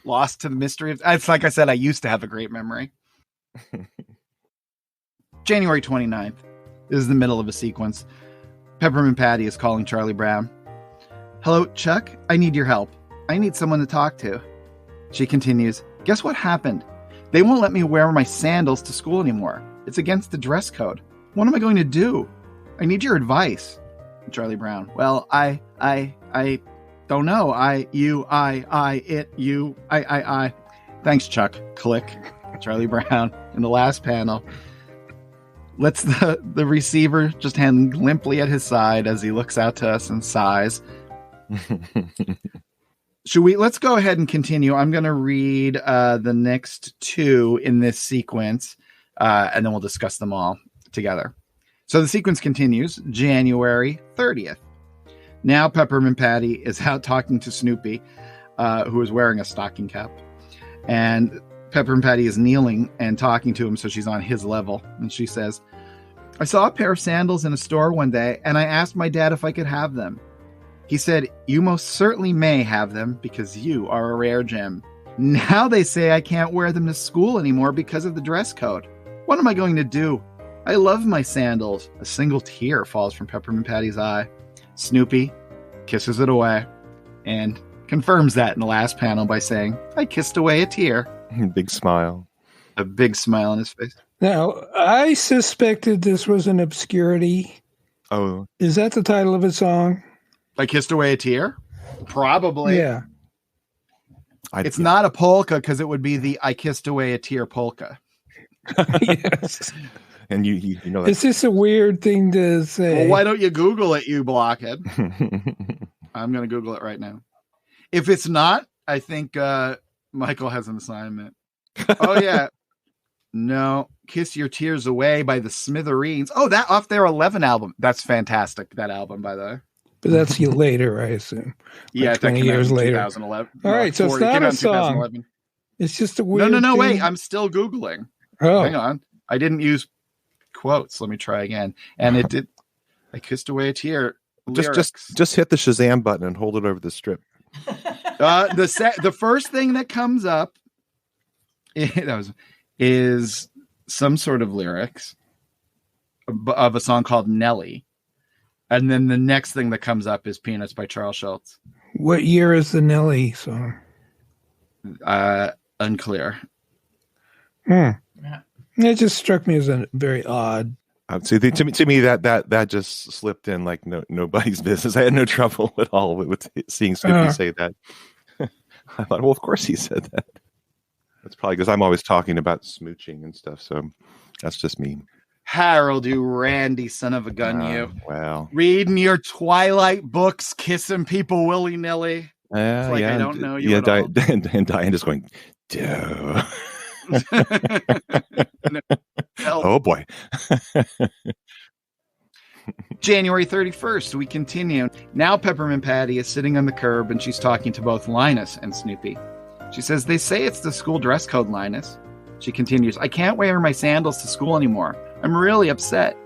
Lost to the mystery of. It's like I said, I used to have a great memory. January 29th. This is the middle of a sequence. Peppermint Patty is calling Charlie Brown. Hello, Chuck. I need your help. I need someone to talk to. She continues. Guess what happened? They won't let me wear my sandals to school anymore. It's against the dress code. What am I going to do? I need your advice. Charlie Brown. Well, I don't know. Thanks, Chuck. Click. Charlie Brown in the last panel. lets the receiver just hang limply at his side as he looks out to us and sighs. Let's go ahead and continue. I'm going to read the next two in this sequence, and then we'll discuss them all together. So the sequence continues, January 30th. Now Peppermint Patty is out talking to Snoopy, who is wearing a stocking cap. And Peppermint Patty is kneeling and talking to him, so she's on his level. And she says, I saw a pair of sandals in a store one day, and I asked my dad if I could have them. He said, you most certainly may have them because you are a rare gem. Now they say I can't wear them to school anymore because of the dress code. What am I going to do? I love my sandals. A single tear falls from Peppermint Patty's eye. Snoopy kisses it away and confirms that in the last panel by saying, I kissed away a tear. Big smile. A big smile on his face. Now, I suspected this was an obscurity. Oh. Is that the title of a song? I kissed away a tear? Probably. Yeah. It's not a polka because it would be the I kissed away a tear polka. Yes. And you know that. It's just a weird thing to say. Well, why don't you Google it, you blockhead? I'm going to Google it right now. If it's not, I think Michael has an assignment. Oh, yeah. No. Kiss Your Tears Away by the Smithereens. Oh, that Off Their 11 album. That's fantastic, that album, by the way. But that's later, I assume. Yeah, like 20 years later. 2011. All right, so it's not a song. It's just a weird No, thing. wait. I'm still Googling. Oh. Hang on. I didn't use quotes. Let me try again. And it did. I kissed away a tear. Just hit the Shazam button and hold it over the strip. The first thing that comes up is some sort of lyrics of a song called Nelly. And then the next thing that comes up is Peanuts by Charles Schultz. What year is the Nelly song? Unclear. It just struck me as a very odd. See, to me that just slipped in like nobody's business. I had no trouble at all with seeing Snoopy say that. I thought, well, of course he said that. That's probably because I'm always talking about smooching and stuff. So that's just me. Harold, you randy son of a gun, you. Wow. Reading your Twilight books, kissing people willy-nilly. It's like I don't know you at all. And Diana's going, duh. Oh, boy. January 31st, we continue. Now Peppermint Patty is sitting on the curb and she's talking to both Linus and Snoopy. She says, they say it's the school dress code, Linus. She continues, I can't wear my sandals to school anymore. I'm really upset.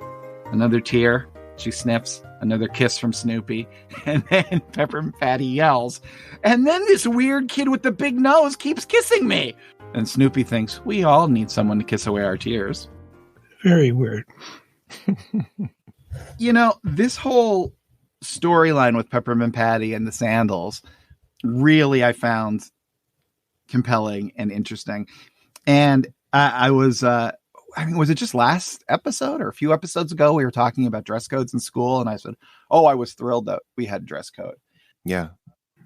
Another tear. She sniffs. Another kiss from Snoopy. And then Peppermint Patty yells, and then this weird kid with the big nose keeps kissing me. And Snoopy thinks, we all need someone to kiss away our tears. Very weird. You know, this whole storyline with Peppermint Patty and the sandals really I found compelling and interesting. And I was, was it just last episode or a few episodes ago we were talking about dress codes in school? And I said, oh, I was thrilled that we had dress code. Yeah.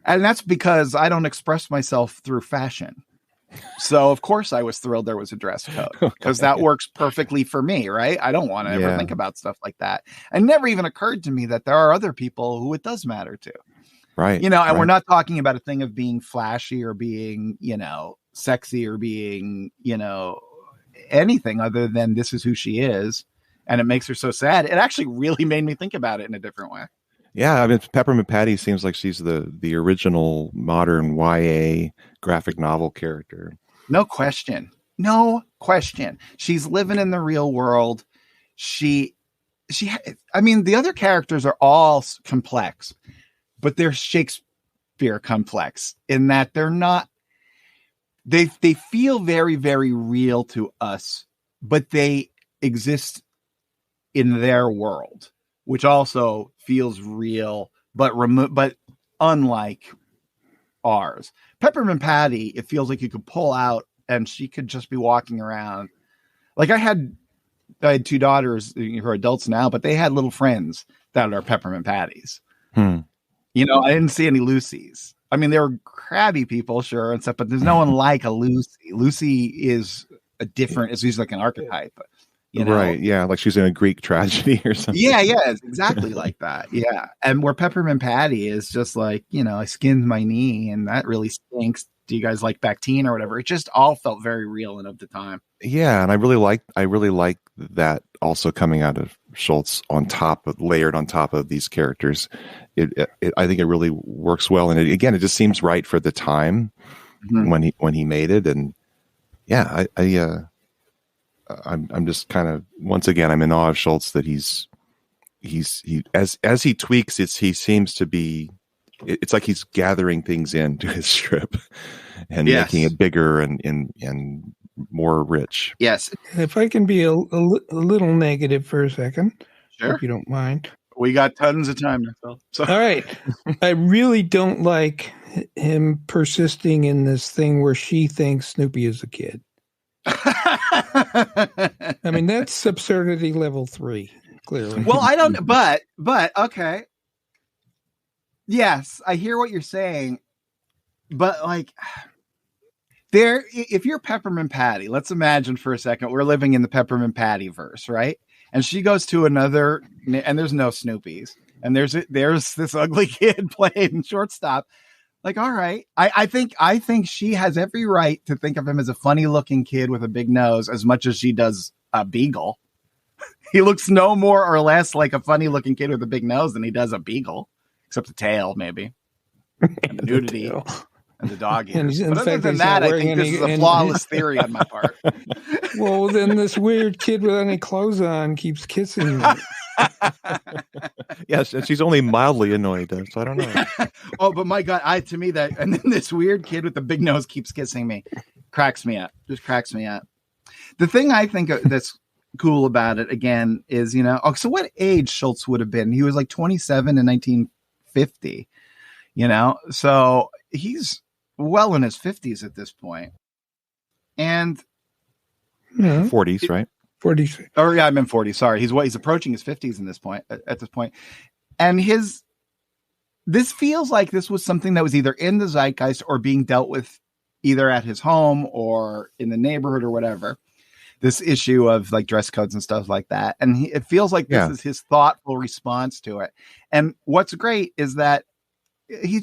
And that's because I don't express myself through fashion. So, of course, I was thrilled there was a dress code because that works perfectly for me, right? I don't want to ever think about stuff like that. And never even occurred to me that there are other people who it does matter to. Right. You know, and we're not talking about a thing of being flashy or being, sexy or being, anything other than this is who she is. And it makes her so sad. It actually really made me think about it in a different way. Yeah, I mean, Peppermint Patty seems like she's the original modern YA graphic novel character. No question. She's living in the real world. The other characters are all complex, but they're Shakespeare complex in that they're not. They feel very, very real to us, but they exist in their world, which also feels real, but unlike ours. Peppermint Patty, it feels like you could pull out and she could just be walking around. Like I had two daughters who are adults now, but they had little friends that are Peppermint Patties. I didn't see any Lucys. I mean, there were crabby people, sure, and stuff, but there's no one like a Lucy. Lucy is it's usually like an archetype. You know? Right. Yeah. Like she's in a Greek tragedy or something. Yeah, it's exactly like that. Yeah. And where Peppermint Patty is just like, I skinned my knee and that really stinks. Do you guys like Bactine or whatever? It just all felt very real and of the time. Yeah. And I really like that also coming out of Schultz layered on top of these characters. I think it really works well. And it just seems right for the time when he made it. And yeah, I'm just kind of, once again, I'm in awe of Schultz that he as he tweaks it, he seems to be, it's like he's gathering things into his strip and making it bigger and more rich. Yes. If I can be a little negative for a second, sure. If you don't mind. We got tons of time, Phil. So. All right. I really don't like him persisting in this thing where she thinks Snoopy is a kid. I mean, that's absurdity level 3, clearly. Well, I don't, but okay. Yes, I hear what you're saying, but like if you're Peppermint Patty, let's imagine for a second, we're living in the Peppermint Patty verse, right? And she goes to another, and there's no Snoopies, and there's this ugly kid playing shortstop. Like, all right, I think she has every right to think of him as a funny looking kid with a big nose as much as she does a beagle. He looks no more or less like a funny looking kid with a big nose than he does a beagle, except the tail, maybe, and the nudity and the dog ears. But other than that, I think this is a flawless theory on my part. Well, then this weird kid with any clothes on keeps kissing me. Yes, and she's only mildly annoyed, so I don't know. Oh, but my God, and then this weird kid with the big nose keeps kissing me. Cracks me up. Just cracks me up. The thing I think that's cool about it, again, is, so what age Schultz would have been? He was like 27 in 1950, so he's well in his 50s at this point. And 40s, right? 40s. Oh yeah, I'm in 40. Sorry, he's approaching his 50s at this point, and this feels like this was something that was either in the zeitgeist or being dealt with either at his home or in the neighborhood or whatever. This issue of like dress codes and stuff like that, and it feels like this is his thoughtful response to it. And what's great is that he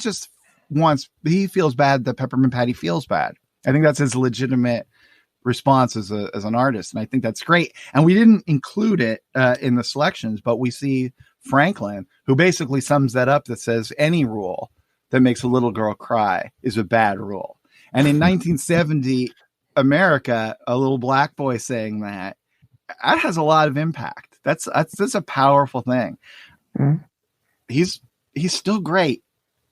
feels bad that Peppermint Patty feels bad. I think that's his legitimate response as an artist, and I think that's great. And we didn't include it in the selections, but we see Franklin, who basically sums that up, that says any rule that makes a little girl cry is a bad rule. And in 1970 America, a little black boy saying that has a lot of impact. That's a powerful thing. Mm-hmm. He's still great.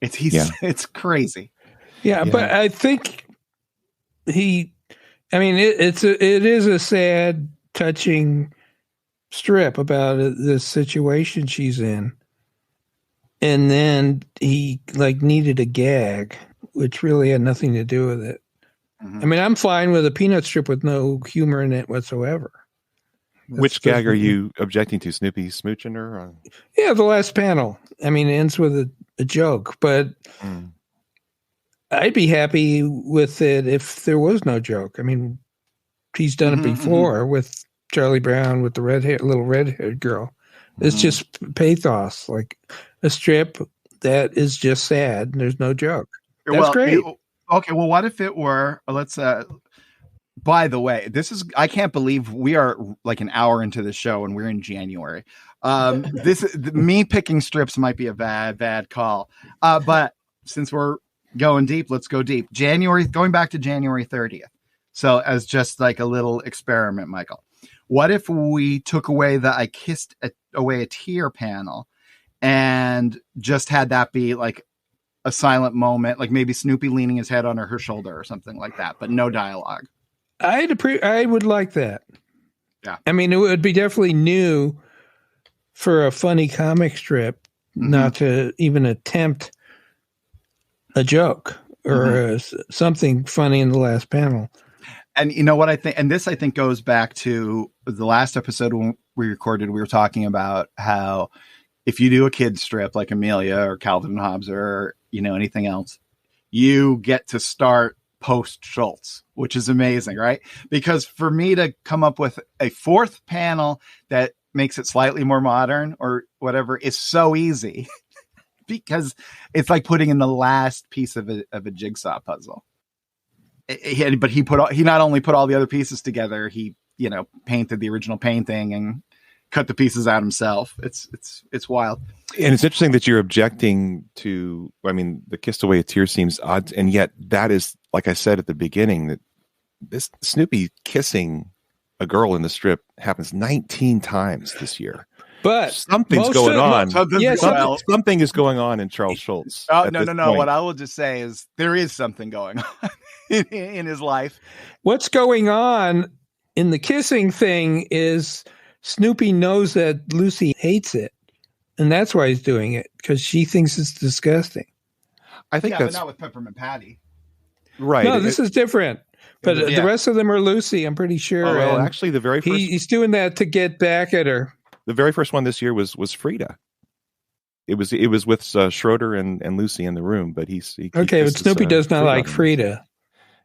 It's crazy. Yeah, but I think it is a sad, touching strip about the situation she's in. And then he needed a gag, which really had nothing to do with it. Mm-hmm. I mean, I'm fine with a Peanut strip with no humor in it whatsoever. Which gag are you objecting to? Snoopy smooching her? Or? Yeah, the last panel. I mean, it ends with a joke, but I'd be happy with it if there was no joke. I mean, he's done it before with Charlie Brown with the little red-haired girl. It's just pathos, like a strip that is just sad and there's no joke. That's great. Okay, well, what if it were, by the way, I can't believe we are like an hour into the show and we're in January. Me picking strips might be a bad call. But since we're going deep, let's go deep. Going back to January 30th. So as just like a little experiment, Michael, what if we took away the I kissed away a tear panel and just had that be like a silent moment, like maybe Snoopy leaning his head on her shoulder or something like that, but no dialogue? I would like that. Yeah. I mean, it would be definitely new for a funny comic strip not to even attempt a joke or something funny in the last panel. And you know what I think? And this, I think, goes back to the last episode when we recorded. We were talking about how if you do a kid strip like Amelia or Calvin and Hobbes or, anything else, you get to start post Schultz, which is amazing, right? Because for me to come up with a fourth panel that makes it slightly more modern or whatever is so easy because it's like putting in the last piece of a jigsaw puzzle. But he not only put all the other pieces together, he, painted the original painting and cut the pieces out himself. It's wild. And it's interesting that you're objecting to, the Kissed Away a Tear seems odd. And yet that is, like I said at the beginning, that this Snoopy kissing a girl in the strip happens 19 times this year. But something's going on. Something is going on in Charles Schultz. Oh, no. What I will just say is there is something going on in his life. What's going on in the kissing thing is Snoopy knows that Lucy hates it. And that's why he's doing it, because she thinks it's disgusting. I think but not with Peppermint Patty. Right. No, this is different. But the rest of them are Lucy, I'm pretty sure. Oh, well, actually, the very first... He's doing that to get back at her. The very first one this year was Frida. It was with Schroeder and Lucy in the room, but he okay, but Snoopy does not like Frida.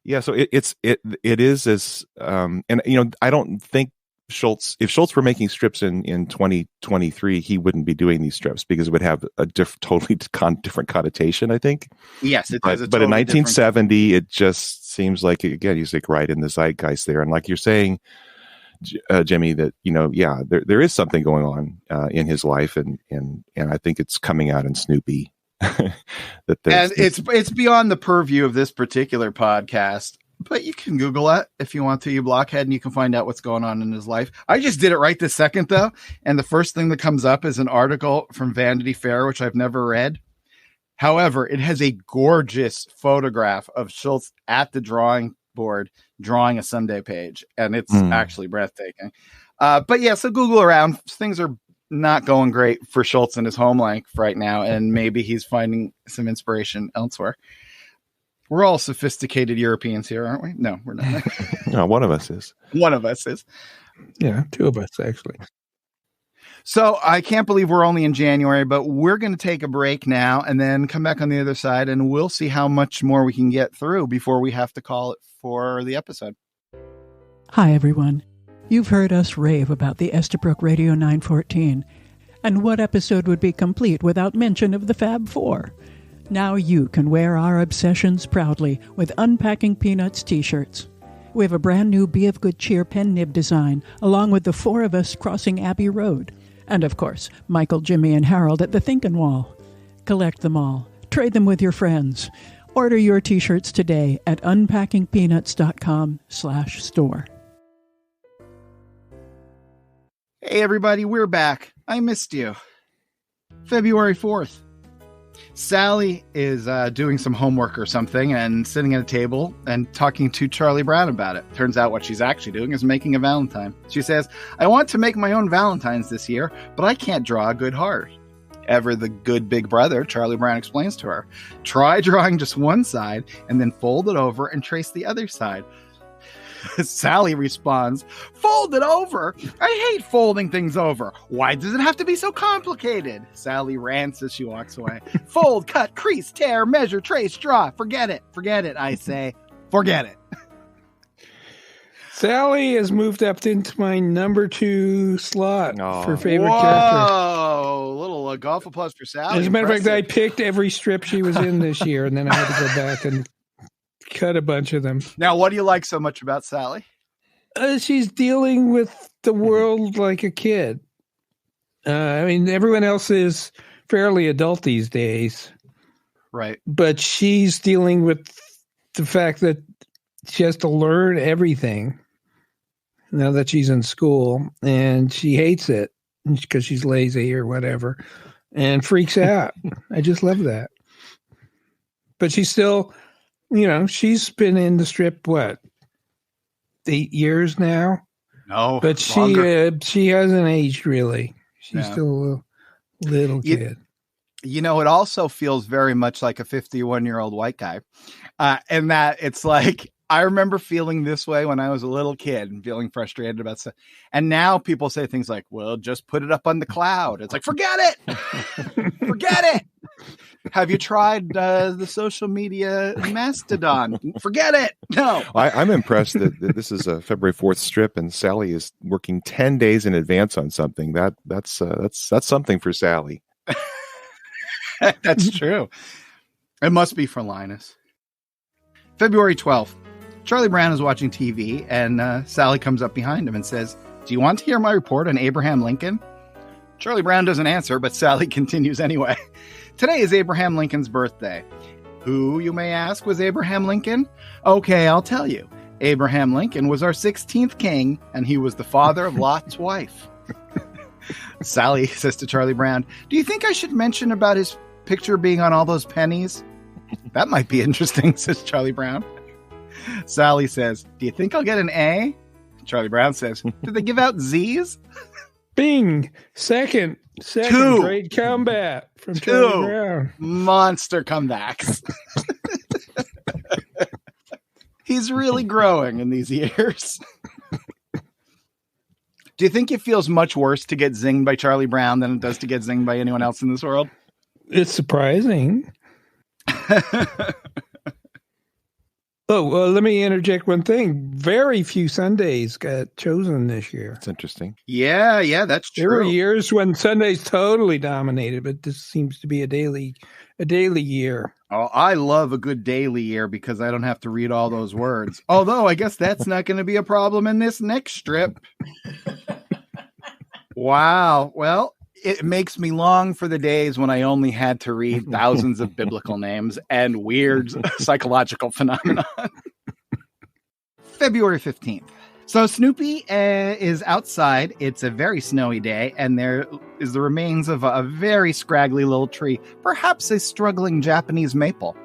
Yeah, so it is as and I don't think if Schultz were making strips in 2023, he wouldn't be doing these strips because it would have a totally different connotation, I think. Yes, it does. But in 1970, it just seems like, again, he's like right in the zeitgeist there. And like you're saying, Jimmy, that, there is something going on in his life. And I think it's coming out in Snoopy. And it's beyond the purview of this particular podcast. But you can Google it if you want to, you blockhead, and you can find out what's going on in his life. I just did it right this second, though. And the first thing that comes up is an article from Vanity Fair, which I've never read. However, it has a gorgeous photograph of Schultz at the drawing board drawing a Sunday page. And it's actually breathtaking. But yeah, so Google around. Things are not going great for Schultz in his home life right now. And maybe he's finding some inspiration elsewhere. We're all sophisticated Europeans here, aren't we? No, we're not. No, one of us is. One of us is. Yeah, two of us, actually. So I can't believe we're only in January, but we're going to take a break now and then come back on the other side, and we'll see how much more we can get through before we have to call it for the episode. Hi, everyone. You've heard us rave about the Estabrook Radio 914, and what episode would be complete without mention of the Fab Four? Now you can wear our obsessions proudly with Unpacking Peanuts t-shirts. We have a brand new Be of Good Cheer pen nib design, along with the four of us crossing Abbey Road. And of course, Michael, Jimmy, and Harold at the Thinkin' Wall. Collect them all. Trade them with your friends. Order your t-shirts today at unpackingpeanuts.com/store. Hey everybody, we're back. I missed you. February 4th. Sally is doing some homework or something and sitting at a table and talking to Charlie Brown about it. Turns out what she's actually doing is making a Valentine. She says, I want to make my own Valentines this year, but I can't draw a good heart. Ever the good big brother, Charlie Brown explains to her, try drawing just one side and then fold it over and trace the other side. Sally responds, fold it over? I hate folding things over. Why does it have to be so complicated? Sally rants as she walks away. Fold, cut, crease, tear, measure, trace, draw. Forget it. Forget it, I say. Forget it. Sally has moved up into my number 2 slot for favorite character. Whoa, little golf applause for Sally. As a matter of fact, I picked every strip she was in this year, and then I had to go back and cut a bunch of them. Now, what do you like so much about Sally? She's dealing with the world like a kid. Everyone else is fairly adult these days. Right. But she's dealing with the fact that she has to learn everything now that she's in school, and she hates it because she's lazy or whatever and freaks out. I just love that. But she's still... she's been in the strip, 8 years now? No, but she hasn't aged really. She's still a little kid. It also feels very much like a 51-year-old white guy. And that it's like, I remember feeling this way when I was a little kid and feeling frustrated about stuff. And now people say things like, well, just put it up on the cloud. It's like, forget it. Forget it. Have you tried the social media mastodon? Forget it. No. I'm impressed that this is a February 4th strip, and Sally is working 10 days in advance on something. That's something for Sally. That's true. It must be for Linus. February 12th. Charlie Brown is watching TV, and Sally comes up behind him and says, "Do you want to hear my report on Abraham Lincoln?" Charlie Brown doesn't answer, but Sally continues anyway. Today is Abraham Lincoln's birthday. Who, you may ask, was Abraham Lincoln? Okay, I'll tell you. Abraham Lincoln was our 16th king, and he was the father of Lot's wife. Sally says to Charlie Brown, "Do you think I should mention about his picture being on all those pennies?" "That might be interesting," says Charlie Brown. Sally says, "Do you think I'll get an A?" Charlie Brown says, "Did they give out Z's?" Bing! Second Two. great comeback from Charlie Brown. Monster comebacks. He's really growing in these years. Do you think it feels much worse to get zinged by Charlie Brown than it does to get zinged by anyone else in this world? It's surprising. Oh, well, let me interject one thing. Very few Sundays got chosen this year. That's interesting. Yeah, that's true. There were years when Sundays totally dominated, but this seems to be a daily year. Oh, I love a good daily year because I don't have to read all those words. Although I guess that's not going to be a problem in this next strip. Wow. Well, it makes me long for the days when I only had to read thousands of biblical names and weird psychological phenomena. February 15th. So Snoopy is outside. It's a very snowy day, and there is the remains of a very scraggly little tree, perhaps a struggling Japanese maple,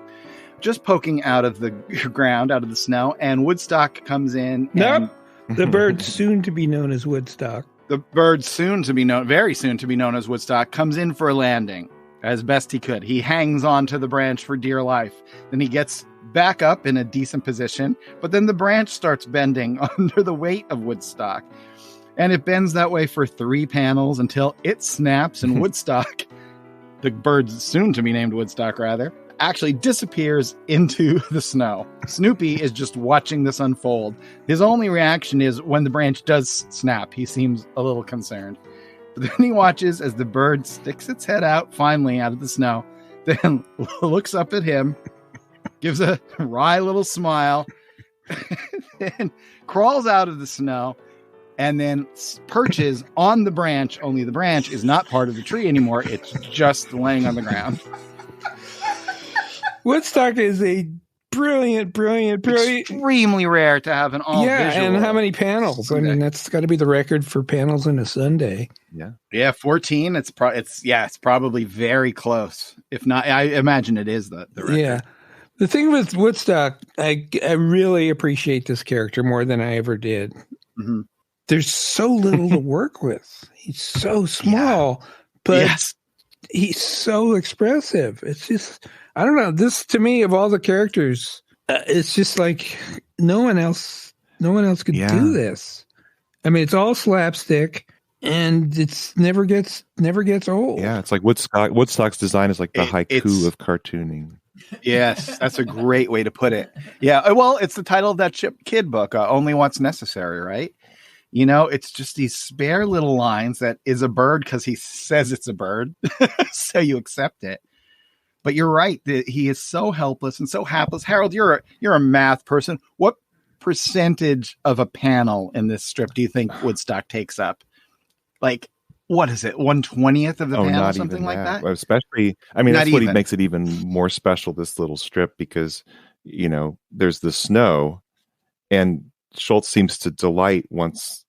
just poking out of the ground, out of the snow, and Woodstock comes in. Nope. The bird soon to be known as Woodstock. The bird very soon to be known as Woodstock, comes in for a landing as best he could. He hangs on to the branch for dear life. Then he gets back up in a decent position, but then the branch starts bending under the weight of Woodstock. And it bends that way for 3 panels until it snaps, and Woodstock, the bird's soon to be named Woodstock rather, actually disappears into the snow. Snoopy is just watching this unfold. His only reaction is when the branch does snap, he seems a little concerned. But then he watches as the bird sticks its head out finally out of the snow, then looks up at him, gives a wry little smile, then crawls out of the snow, and then perches on the branch, only the branch is not part of the tree anymore. It's just laying on the ground. Woodstock is a brilliant. Extremely rare to have an all visual. Yeah, and how many panels? I mean, that's got to be the record for panels in a Sunday. Yeah, 14. It's probably very close. If not, I imagine it is the record. Yeah, the thing with Woodstock, I really appreciate this character more than I ever did. Mm-hmm. There's so little to work with. He's so small, but he's so expressive. It's just, I don't know. This, to me, of all the characters, it's just like no one else could do this. I mean, it's all slapstick, and it's never gets old. Yeah, it's like Woodstock's design is like the haiku of cartooning. Yes, that's a great way to put it. Yeah, well, it's the title of that Chip Kid book, Only What's Necessary, right? You know, it's just these spare little lines that is a bird because he says it's a bird, so you accept it. But you're right, he is so helpless and so hapless. Harold, you're a math person. What percentage of a panel in this strip do you think Woodstock takes up? Like, what is it? 1/20th of the panel, something like that? Well, especially, I mean, that's what makes it even more special, this little strip, because, you know, there's the snow, and Schultz seems to delight once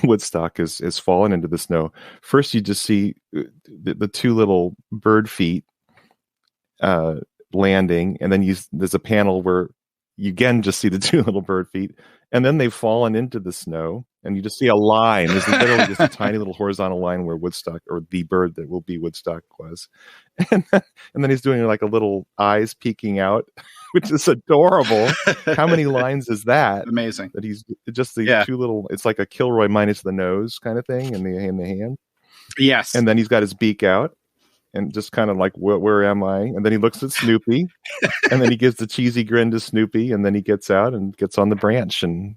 Woodstock is fallen into the snow. First, you just see the 2 little bird feet landing, and then there's a panel where you again just see the 2 little bird feet, and then they've fallen into the snow, and you just see a line. There's literally just a tiny little horizontal line where Woodstock, or the bird that will be Woodstock, was, and then he's doing like a little eyes peeking out, which is adorable. How many lines is that? Amazing. That he's just the 2 little. It's like a Kilroy minus the nose kind of thing, in the hand. Yes. And then he's got his beak out. and just kind of like, where am I? And then he looks at Snoopy, and then he gives the cheesy grin to Snoopy, and then he gets out and gets on the branch, and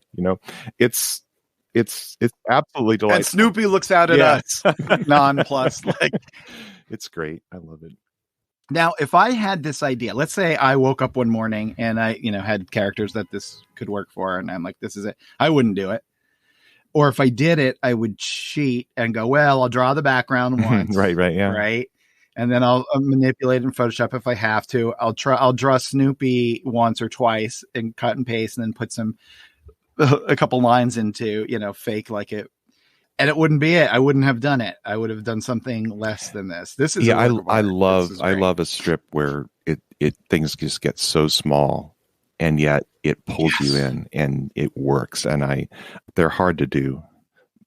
it's absolutely delightful. And Snoopy looks out at us, nonplussed. Like, it's great. I love it. Now, if I had this idea, let's say I woke up one morning and I, had characters that this could work for, and I'm like, this is it. I wouldn't do it. Or if I did it, I would cheat and go, well, I'll draw the background once. Right, yeah. Right. And then I'll manipulate in Photoshop if I have to. I'll draw Snoopy once or twice and cut and paste, and then put a couple lines into, fake like it. And it wouldn't be it. I wouldn't have done it. I would have done something less than this. This is I love a strip where it things just get so small, and yet it pulls you in, and it works. And they're hard to do.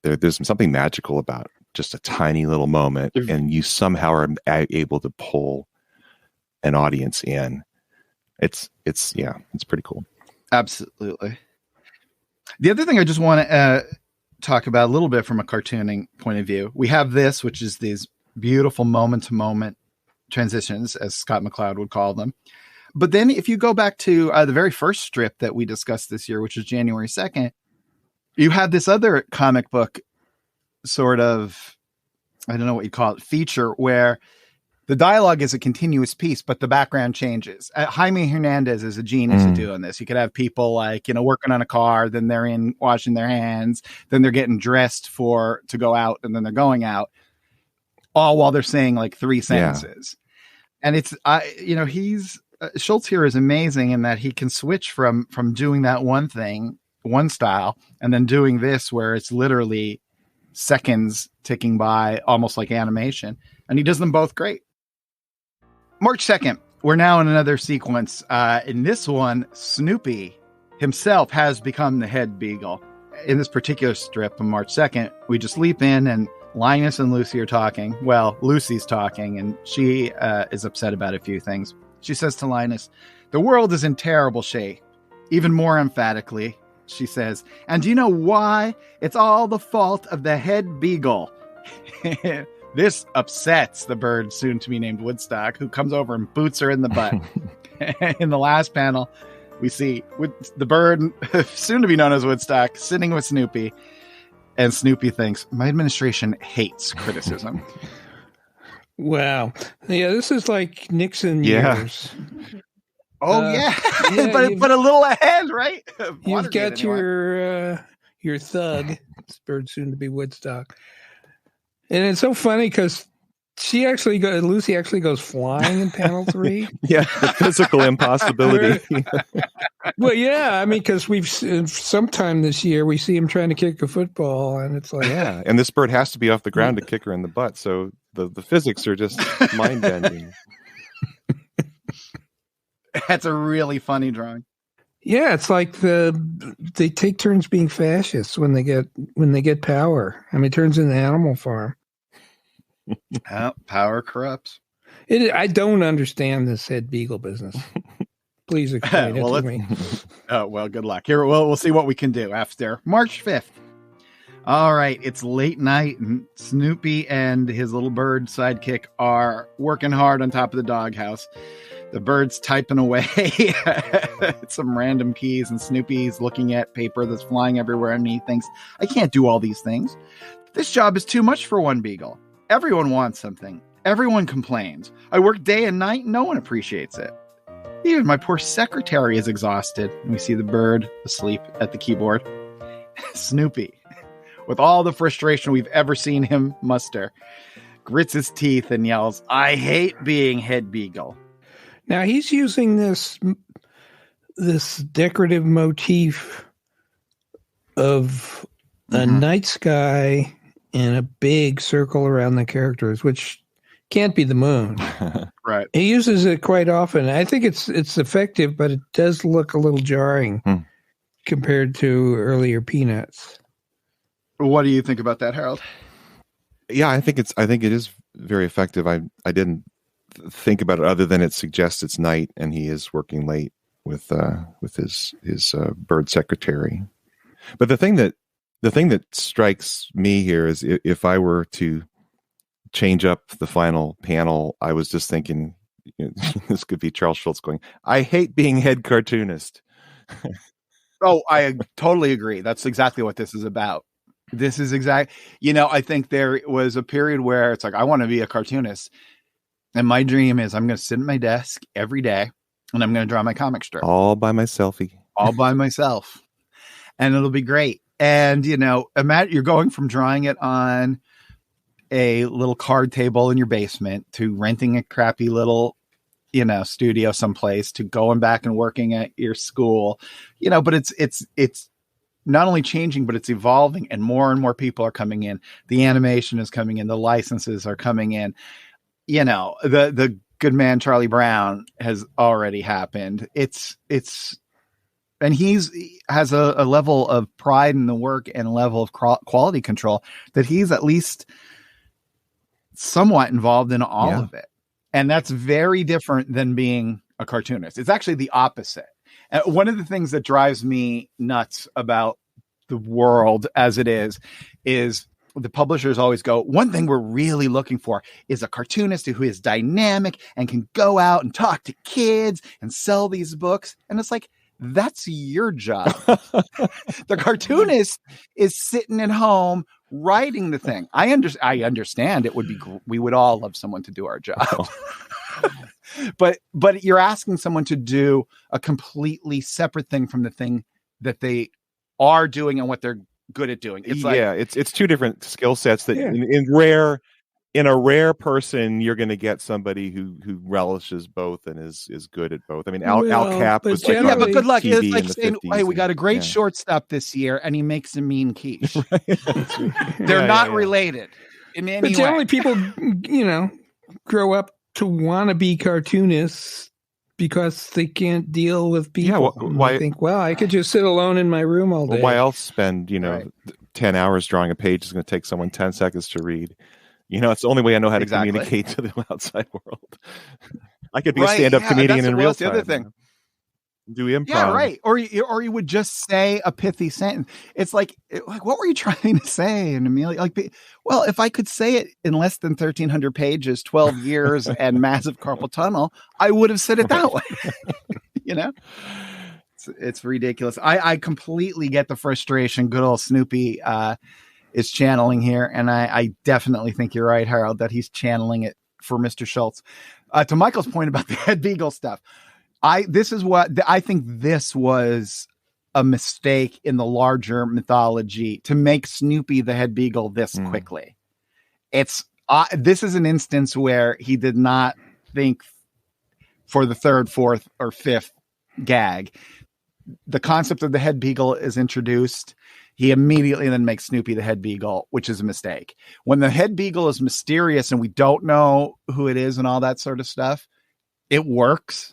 There's something magical about just a tiny little moment, and you somehow are able to pull an audience in. It's pretty cool. Absolutely. The other thing I just want to talk about a little bit from a cartooning point of view, we have this, which is these beautiful moment-to-moment transitions, as Scott McCloud would call them. But then if you go back to the very first strip that we discussed this year, which is January 2nd, you have this other comic book sort of, I don't know what you call it, feature, where the dialogue is a continuous piece, but the background changes. Jaime Hernandez is a genius at doing this. You could have people like, working on a car, then they're in washing their hands, then they're getting dressed to go out, and then they're going out, all while they're saying like 3 sentences. Yeah. And Schultz here is amazing in that he can switch from doing that one thing, one style, and then doing this where it's literally seconds ticking by, almost like animation. And he does them both great. March 2nd, we're now in another sequence. In this one, Snoopy himself has become the head beagle. In this particular strip on March 2nd, we just leap in and Linus and Lucy are talking. Well, Lucy's talking, and she is upset about a few things. She says to Linus, "The world is in terrible shape." Even more emphatically, she says, "And do you know why? It's all the fault of the head beagle." This upsets the bird soon to be named Woodstock, who comes over and boots her in the butt. In the last panel, we see the bird, soon to be known as Woodstock, sitting with Snoopy. And Snoopy thinks, "My administration hates criticism." Wow. Yeah, this is like Nixon years. Oh, but a little ahead, right? You've got your thug, this bird soon to be Woodstock. And it's so funny because Lucy actually goes flying in panel 3. Yeah, the physical impossibility. Well, yeah, I mean, because sometime this year we see him trying to kick a football, and it's like, yeah, and this bird has to be off the ground to kick her in the butt, so the physics are just mind bending. That's a really funny drawing. Yeah, it's like they take turns being fascists when they get power. I mean, it turns into Animal Farm. Power corrupts. I don't understand this head beagle business. Please explain it to me. Oh, well, good luck. Here, we'll see what we can do after March 5th. All right, it's late night, and Snoopy and his little bird sidekick are working hard on top of the doghouse. The bird's typing away some random keys, and Snoopy's looking at paper that's flying everywhere, and he thinks, "I can't do all these things. This job is too much for one beagle. Everyone wants something. Everyone complains. I work day and night, and no one appreciates it. Even my poor secretary is exhausted." And we see the bird asleep at the keyboard. Snoopy, with all the frustration we've ever seen him muster, grits his teeth and yells, "I hate being head beagle." Now he's using this decorative motif of a night sky and a big circle around the characters, which can't be the moon. Right. He uses it quite often. I think it's effective, but it does look a little jarring compared to earlier Peanuts. What do you think about that, Harold? Yeah, I think it is very effective. I didn't think about it other than it suggests it's night and he is working late with his bird secretary. But the thing that strikes me here is if I were to change up the final panel, I was just thinking, this could be Charles Schultz going, I hate being head cartoonist. Oh, I totally agree. That's exactly what this is about. This is I think there was a period where it's like, I want to be a cartoonist. And my dream is I'm going to sit at my desk every day and I'm going to draw my comic strip. All by myself. All by myself. And it'll be great. And, imagine you're going from drawing it on a little card table in your basement to renting a crappy little, studio someplace to going back and working at your school, but it's not only changing, but it's evolving and more people are coming in. The animation is coming in. The licenses are coming in. The good man, Charlie Brown, has already happened. And he has a level of pride in the work and a level of quality control that he's at least somewhat involved in all of it. And that's very different than being a cartoonist. It's actually the opposite. And one of the things that drives me nuts about the world as it is the publishers always go, one thing we're really looking for is a cartoonist who is dynamic and can go out and talk to kids and sell these books. And it's like, that's your job. The cartoonist is sitting at home writing the thing. I understand it would be, we would all love someone to do our job. But you're asking someone to do a completely separate thing from the thing that they are doing and what they're good at doing. It's like, it's two different skill sets that in a rare person, you're going to get somebody who relishes both and is good at both. I mean, Al Cap was but good luck. TV it's like saying, 50s, hey, we got a great shortstop this year, and he makes a mean quiche. Right. They're not related in any way. But generally, people, grow up to want to be cartoonists because they can't deal with people. Yeah, why? I think, I could just sit alone in my room all day. Why else spend 10 hours drawing a page is going to take someone 10 seconds to read? It's the only way I know how to communicate to the outside world. I could be a stand-up comedian in real time. The other thing. Do improv. Yeah, right. Or you would just say a pithy sentence. It's like, what were you trying to say? And Amelia, if I could say it in less than 1,300 pages, 12 years, and massive carpal tunnel, I would have said it that way. It's ridiculous. I completely get the frustration. Good old Snoopy is channeling here, and I definitely think you're right, Harold, that he's channeling it for Mr. Schultz. To Michael's point about the Head Beagle stuff, I think this was a mistake in the larger mythology to make Snoopy the Head Beagle this quickly. This is an instance where he did not think for the third, fourth, or fifth gag. The concept of the Head Beagle is introduced. He immediately then makes Snoopy the Head Beagle, which is a mistake. When the Head Beagle is mysterious and we don't know who it is and all that sort of stuff, it works.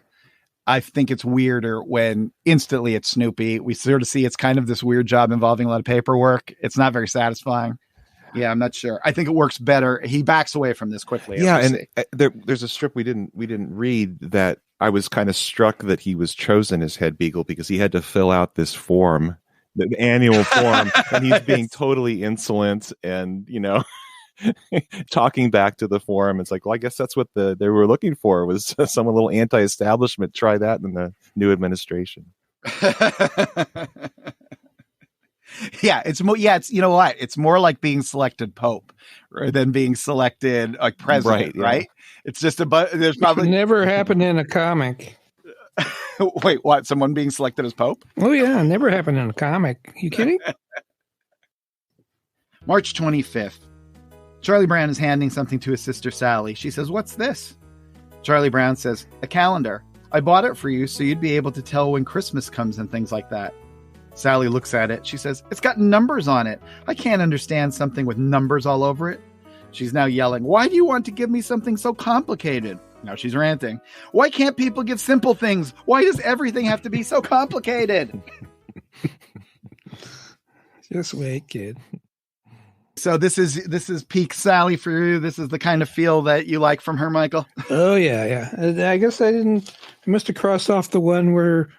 I think it's weirder when instantly it's Snoopy. We sort of see it's kind of this weird job involving a lot of paperwork. It's not very satisfying. Yeah, I'm not sure. I think it works better. He backs away from this quickly. Yeah, and there's a strip we didn't read that I was kind of struck that he was chosen as Head Beagle because he had to fill out this form, the annual form, and he's being totally insolent and talking back to the form. It's like, well, I guess that's what they were looking for, was someone a little anti-establishment. Try that in the new administration. It's more. Yeah, it's what? It's more like being selected Pope than being selected like president, right? It's just there's probably never happened in a comic. Wait, what? Someone being selected as Pope? Oh yeah, never happened in a comic. You kidding? March 25th. Charlie Brown is handing something to his sister Sally. She says, "What's this?" Charlie Brown says, "A calendar. I bought it for you so you'd be able to tell when Christmas comes and things like that." Sally looks at it. She says, "It's got numbers on it. I can't understand something with numbers all over it." She's now yelling, "Why do you want to give me something so complicated?" Now she's ranting. "Why can't people give simple things? Why does everything have to be so complicated?" Just wait, kid. So this is peak Sally for you. This is the kind of feel that you like from her, Michael. Oh yeah. I guess I must have crossed off the one where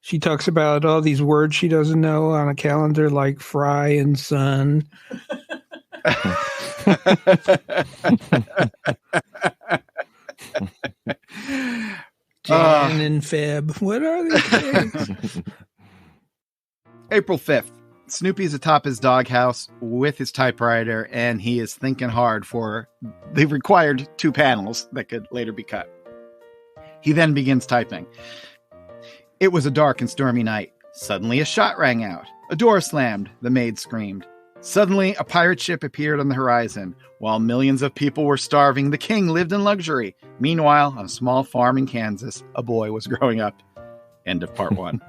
she talks about all these words she doesn't know on a calendar, like fry and sun. Jan and Feb. What are these things? April 5th. Snoopy's atop his doghouse with his typewriter, and he is thinking hard for the required 2 panels that could later be cut. He then begins typing. It was a dark and stormy night. Suddenly a shot rang out. A door slammed. The maid screamed. Suddenly a pirate ship appeared on the horizon. While millions of people were starving, the king lived in luxury. Meanwhile, on a small farm in Kansas, a boy was growing up. End of part 1.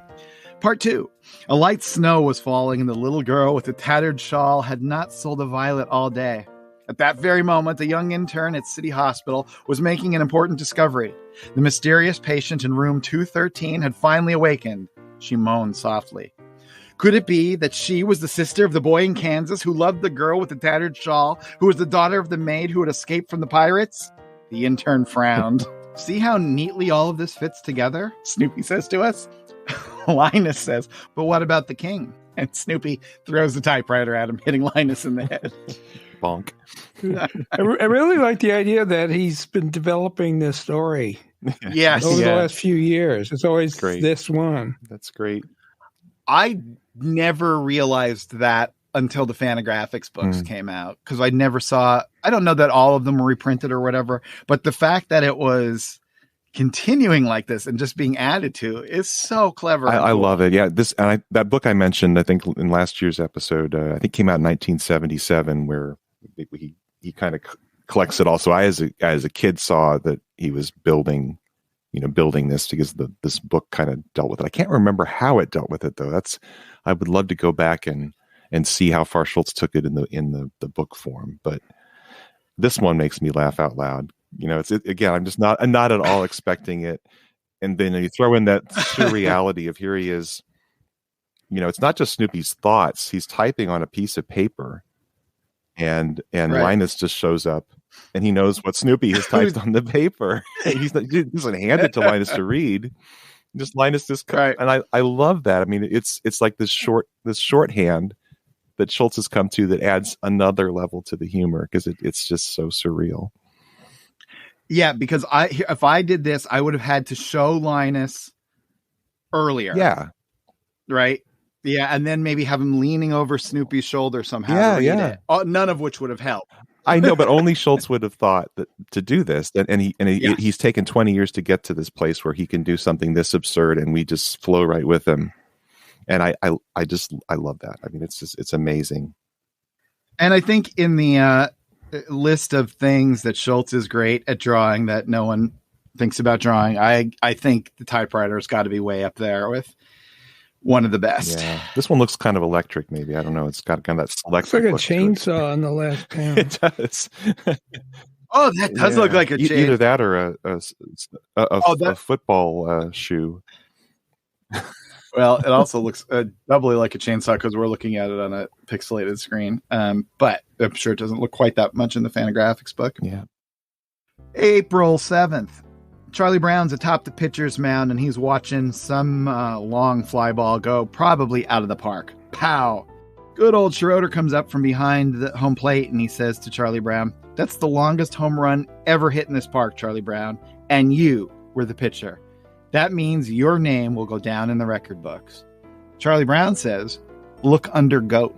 Part 2. A light snow was falling, and the little girl with the tattered shawl had not sold a violet all day. At that very moment, a young intern at City Hospital was making an important discovery. The mysterious patient in room 213 had finally awakened. She moaned softly. Could it be that she was the sister of the boy in Kansas who loved the girl with the tattered shawl, who was the daughter of the maid who had escaped from the pirates? The intern frowned. See how neatly all of this fits together? Snoopy says to us. Linus says, but what about the king? And Snoopy throws the typewriter at him, hitting Linus in the head. Bonk. I really like the idea that he's been developing this story Yes. over the last few years. It's always Great. this one. That's great. I never realized that until the Fantagraphics books came out, because I never saw, I don't know that all of them were reprinted or whatever, but the fact that it was continuing like this and just being added to is so clever. I love it. Yeah, that book I mentioned, I think in last year's episode, I think came out in 1977, where he kind of collects it all. So I, as a kid, saw that he was building this, because this book kind of dealt with it. I can't remember how it dealt with it though. I would love to go back and see how far Schultz took it in the book form. But this one makes me laugh out loud. Again, I'm just not at all expecting it. And then you throw in that surreality of here he is, it's not just Snoopy's thoughts. He's typing on a piece of paper, and right. Linus just shows up and he knows what Snoopy has typed on the paper. He doesn't hand it to Linus to read. Linus just right. And I love that. I mean, it's like this shorthand that Schultz has come to that adds another level to the humor, because it's just so surreal. Yeah, because if I did this, I would have had to show Linus earlier. Yeah. Right? Yeah, and then maybe have him leaning over Snoopy's shoulder somehow. Yeah. None of which would have helped. I know, but only Schultz would have thought that to do this. He's taken 20 years to get to this place where he can do something this absurd, and we just flow right with him. And I love that. I mean, it's amazing. And I think in the list of things that Schultz is great at drawing that no one thinks about drawing, I think the typewriter's got to be way up there with one of the best. Yeah, this one looks kind of electric. Maybe, I don't know. It's got kind of that looks like a chainsaw on the last panel. It does. Oh, that does look like a chainsaw. Either that or a football shoe. Well, it also looks doubly like a chainsaw because we're looking at it on a pixelated screen. But I'm sure it doesn't look quite that much in the Fantagraphics book. Yeah. April 7th. Charlie Brown's atop the pitcher's mound, and he's watching some long fly ball go probably out of the park. Pow! Good old Schroeder comes up from behind the home plate, and he says to Charlie Brown, "That's the longest home run ever hit in this park, Charlie Brown. And you were the pitcher. That means your name will go down in the record books." Charlie Brown says, "Look under GOAT."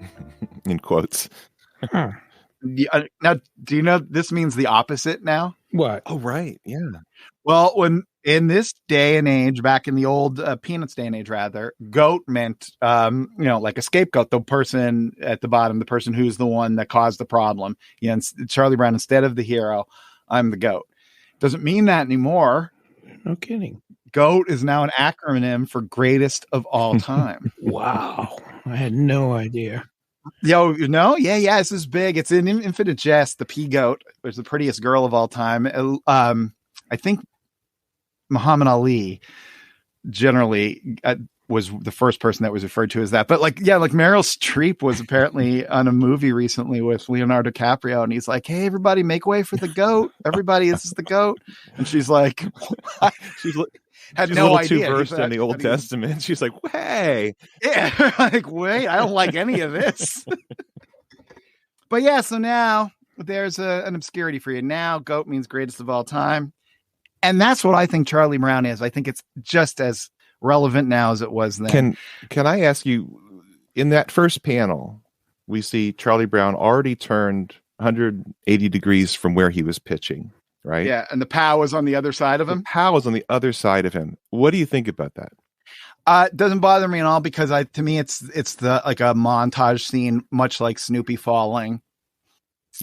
In quotes. Now, do you know this means the opposite now? What? Oh, right. Yeah. Well, when in this day and age, back in the old Peanuts day and age, rather, GOAT meant, like a scapegoat, the person at the bottom, the person who's the one that caused the problem. Yeah, and Charlie Brown, instead of the hero, I'm the GOAT. Doesn't mean that anymore. No kidding. GOAT is now an acronym for greatest of all time. Wow. I had no idea. No? Yeah, this is big. It's in Infinite Jest, the P-Goat, which is the prettiest girl of all time. I think Muhammad Ali generally was the first person that was referred to as that. But Meryl Streep was apparently on a movie recently with Leonardo DiCaprio, and he's like, "Hey, everybody, make way for the GOAT. Everybody, this is the GOAT." And she's like, she's no idea. Too versed in the Old Testament. She's like, "Hey, yeah, wait, I don't like any of this." But yeah, so now there's an obscurity for you now. Goat means greatest of all time. And that's what I think Charlie Brown is. I think it's just as relevant now as it was then. Can I ask you, in that first panel, we see Charlie Brown already turned 180 degrees from where he was pitching, right? Yeah, and the POW is on the other side of him. The POW is on the other side of him. What do you think about that? It doesn't bother me at all because to me it's the like a montage scene, much like Snoopy falling.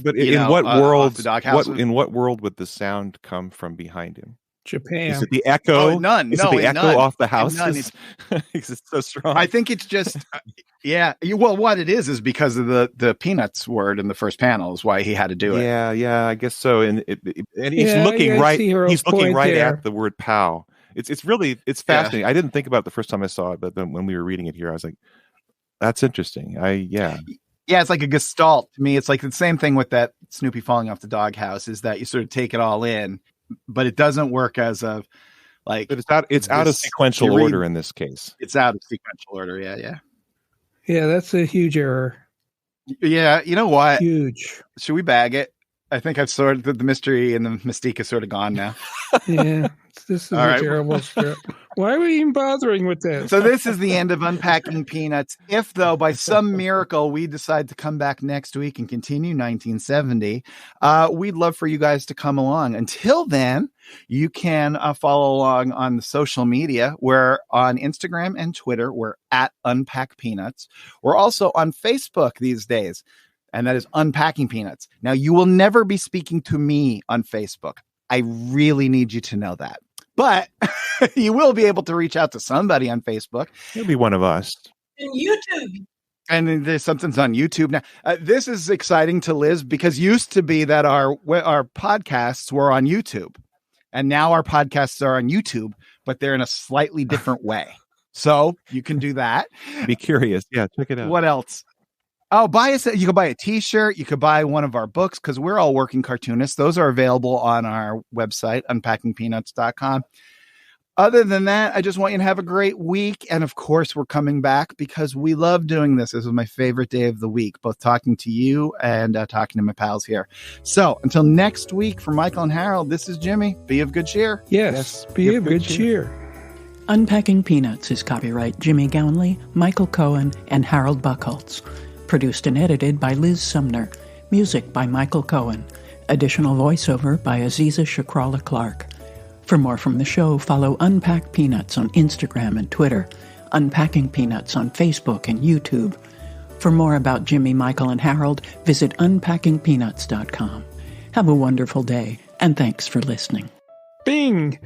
But in what world would the sound come from behind him? Japan. Is it the echo? Oh, none. Is it the echo off the houses? It's so strong. I think it's just, yeah. Well, what it is because of the peanuts word in the first panel is why he had to do it. Yeah, I guess so. And he's looking right. He's looking right at the word "pow." It's fascinating. I didn't think about it the first time I saw it, but then when we were reading it here, I was like, "That's interesting." Yeah, it's like a gestalt to me. It's like the same thing with that Snoopy falling off the doghouse. Is that you sort of take it all in, but it doesn't work as a like. But it's out of sequential order in this case. It's out of sequential order. Yeah. That's a huge error. Yeah, you know what? Huge. Should we bag it? I think I've sort of the mystery and the mystique is sort of gone now. Yeah, this is a terrible script. Why are we even bothering with this? So this is the end of Unpacking Peanuts. If, though, by some miracle we decide to come back next week and continue 1970, we'd love for you guys to come along. Until then, you can follow along on the social media. We're on Instagram and Twitter. We're at Unpack Peanuts. We're also on Facebook these days, and that is Unpacking Peanuts. Now, you will never be speaking to me on Facebook. I really need you to know that. But you will be able to reach out to somebody on Facebook. It'll be one of us. And YouTube. And there's something's on YouTube now. This is exciting to Liz because used to be that our podcasts were on YouTube. And now our podcasts are on YouTube, but they're in a slightly different way. So you can do that. Be curious. Yeah, check it out. What else? Oh, you could buy a t-shirt. You could buy one of our books because we're all working cartoonists. Those are available on our website, unpackingpeanuts.com. Other than that, I just want you to have a great week. And of course, we're coming back because we love doing this. This is my favorite day of the week, both talking to you and talking to my pals here. So until next week, for Michael and Harold, this is Jimmy. Be of good cheer. Yes, be of good cheer. Unpacking Peanuts is copyright Jimmy Gownley, Michael Cohen, and Harold Buchholz. Produced and edited by Liz Sumner. Music by Michael Cohen. Additional voiceover by Aziza Shakrala Clark. For more from the show, follow Unpack Peanuts on Instagram and Twitter, Unpacking Peanuts on Facebook and YouTube. For more about Jimmy, Michael, and Harold, visit unpackingpeanuts.com. Have a wonderful day, and thanks for listening. Bing!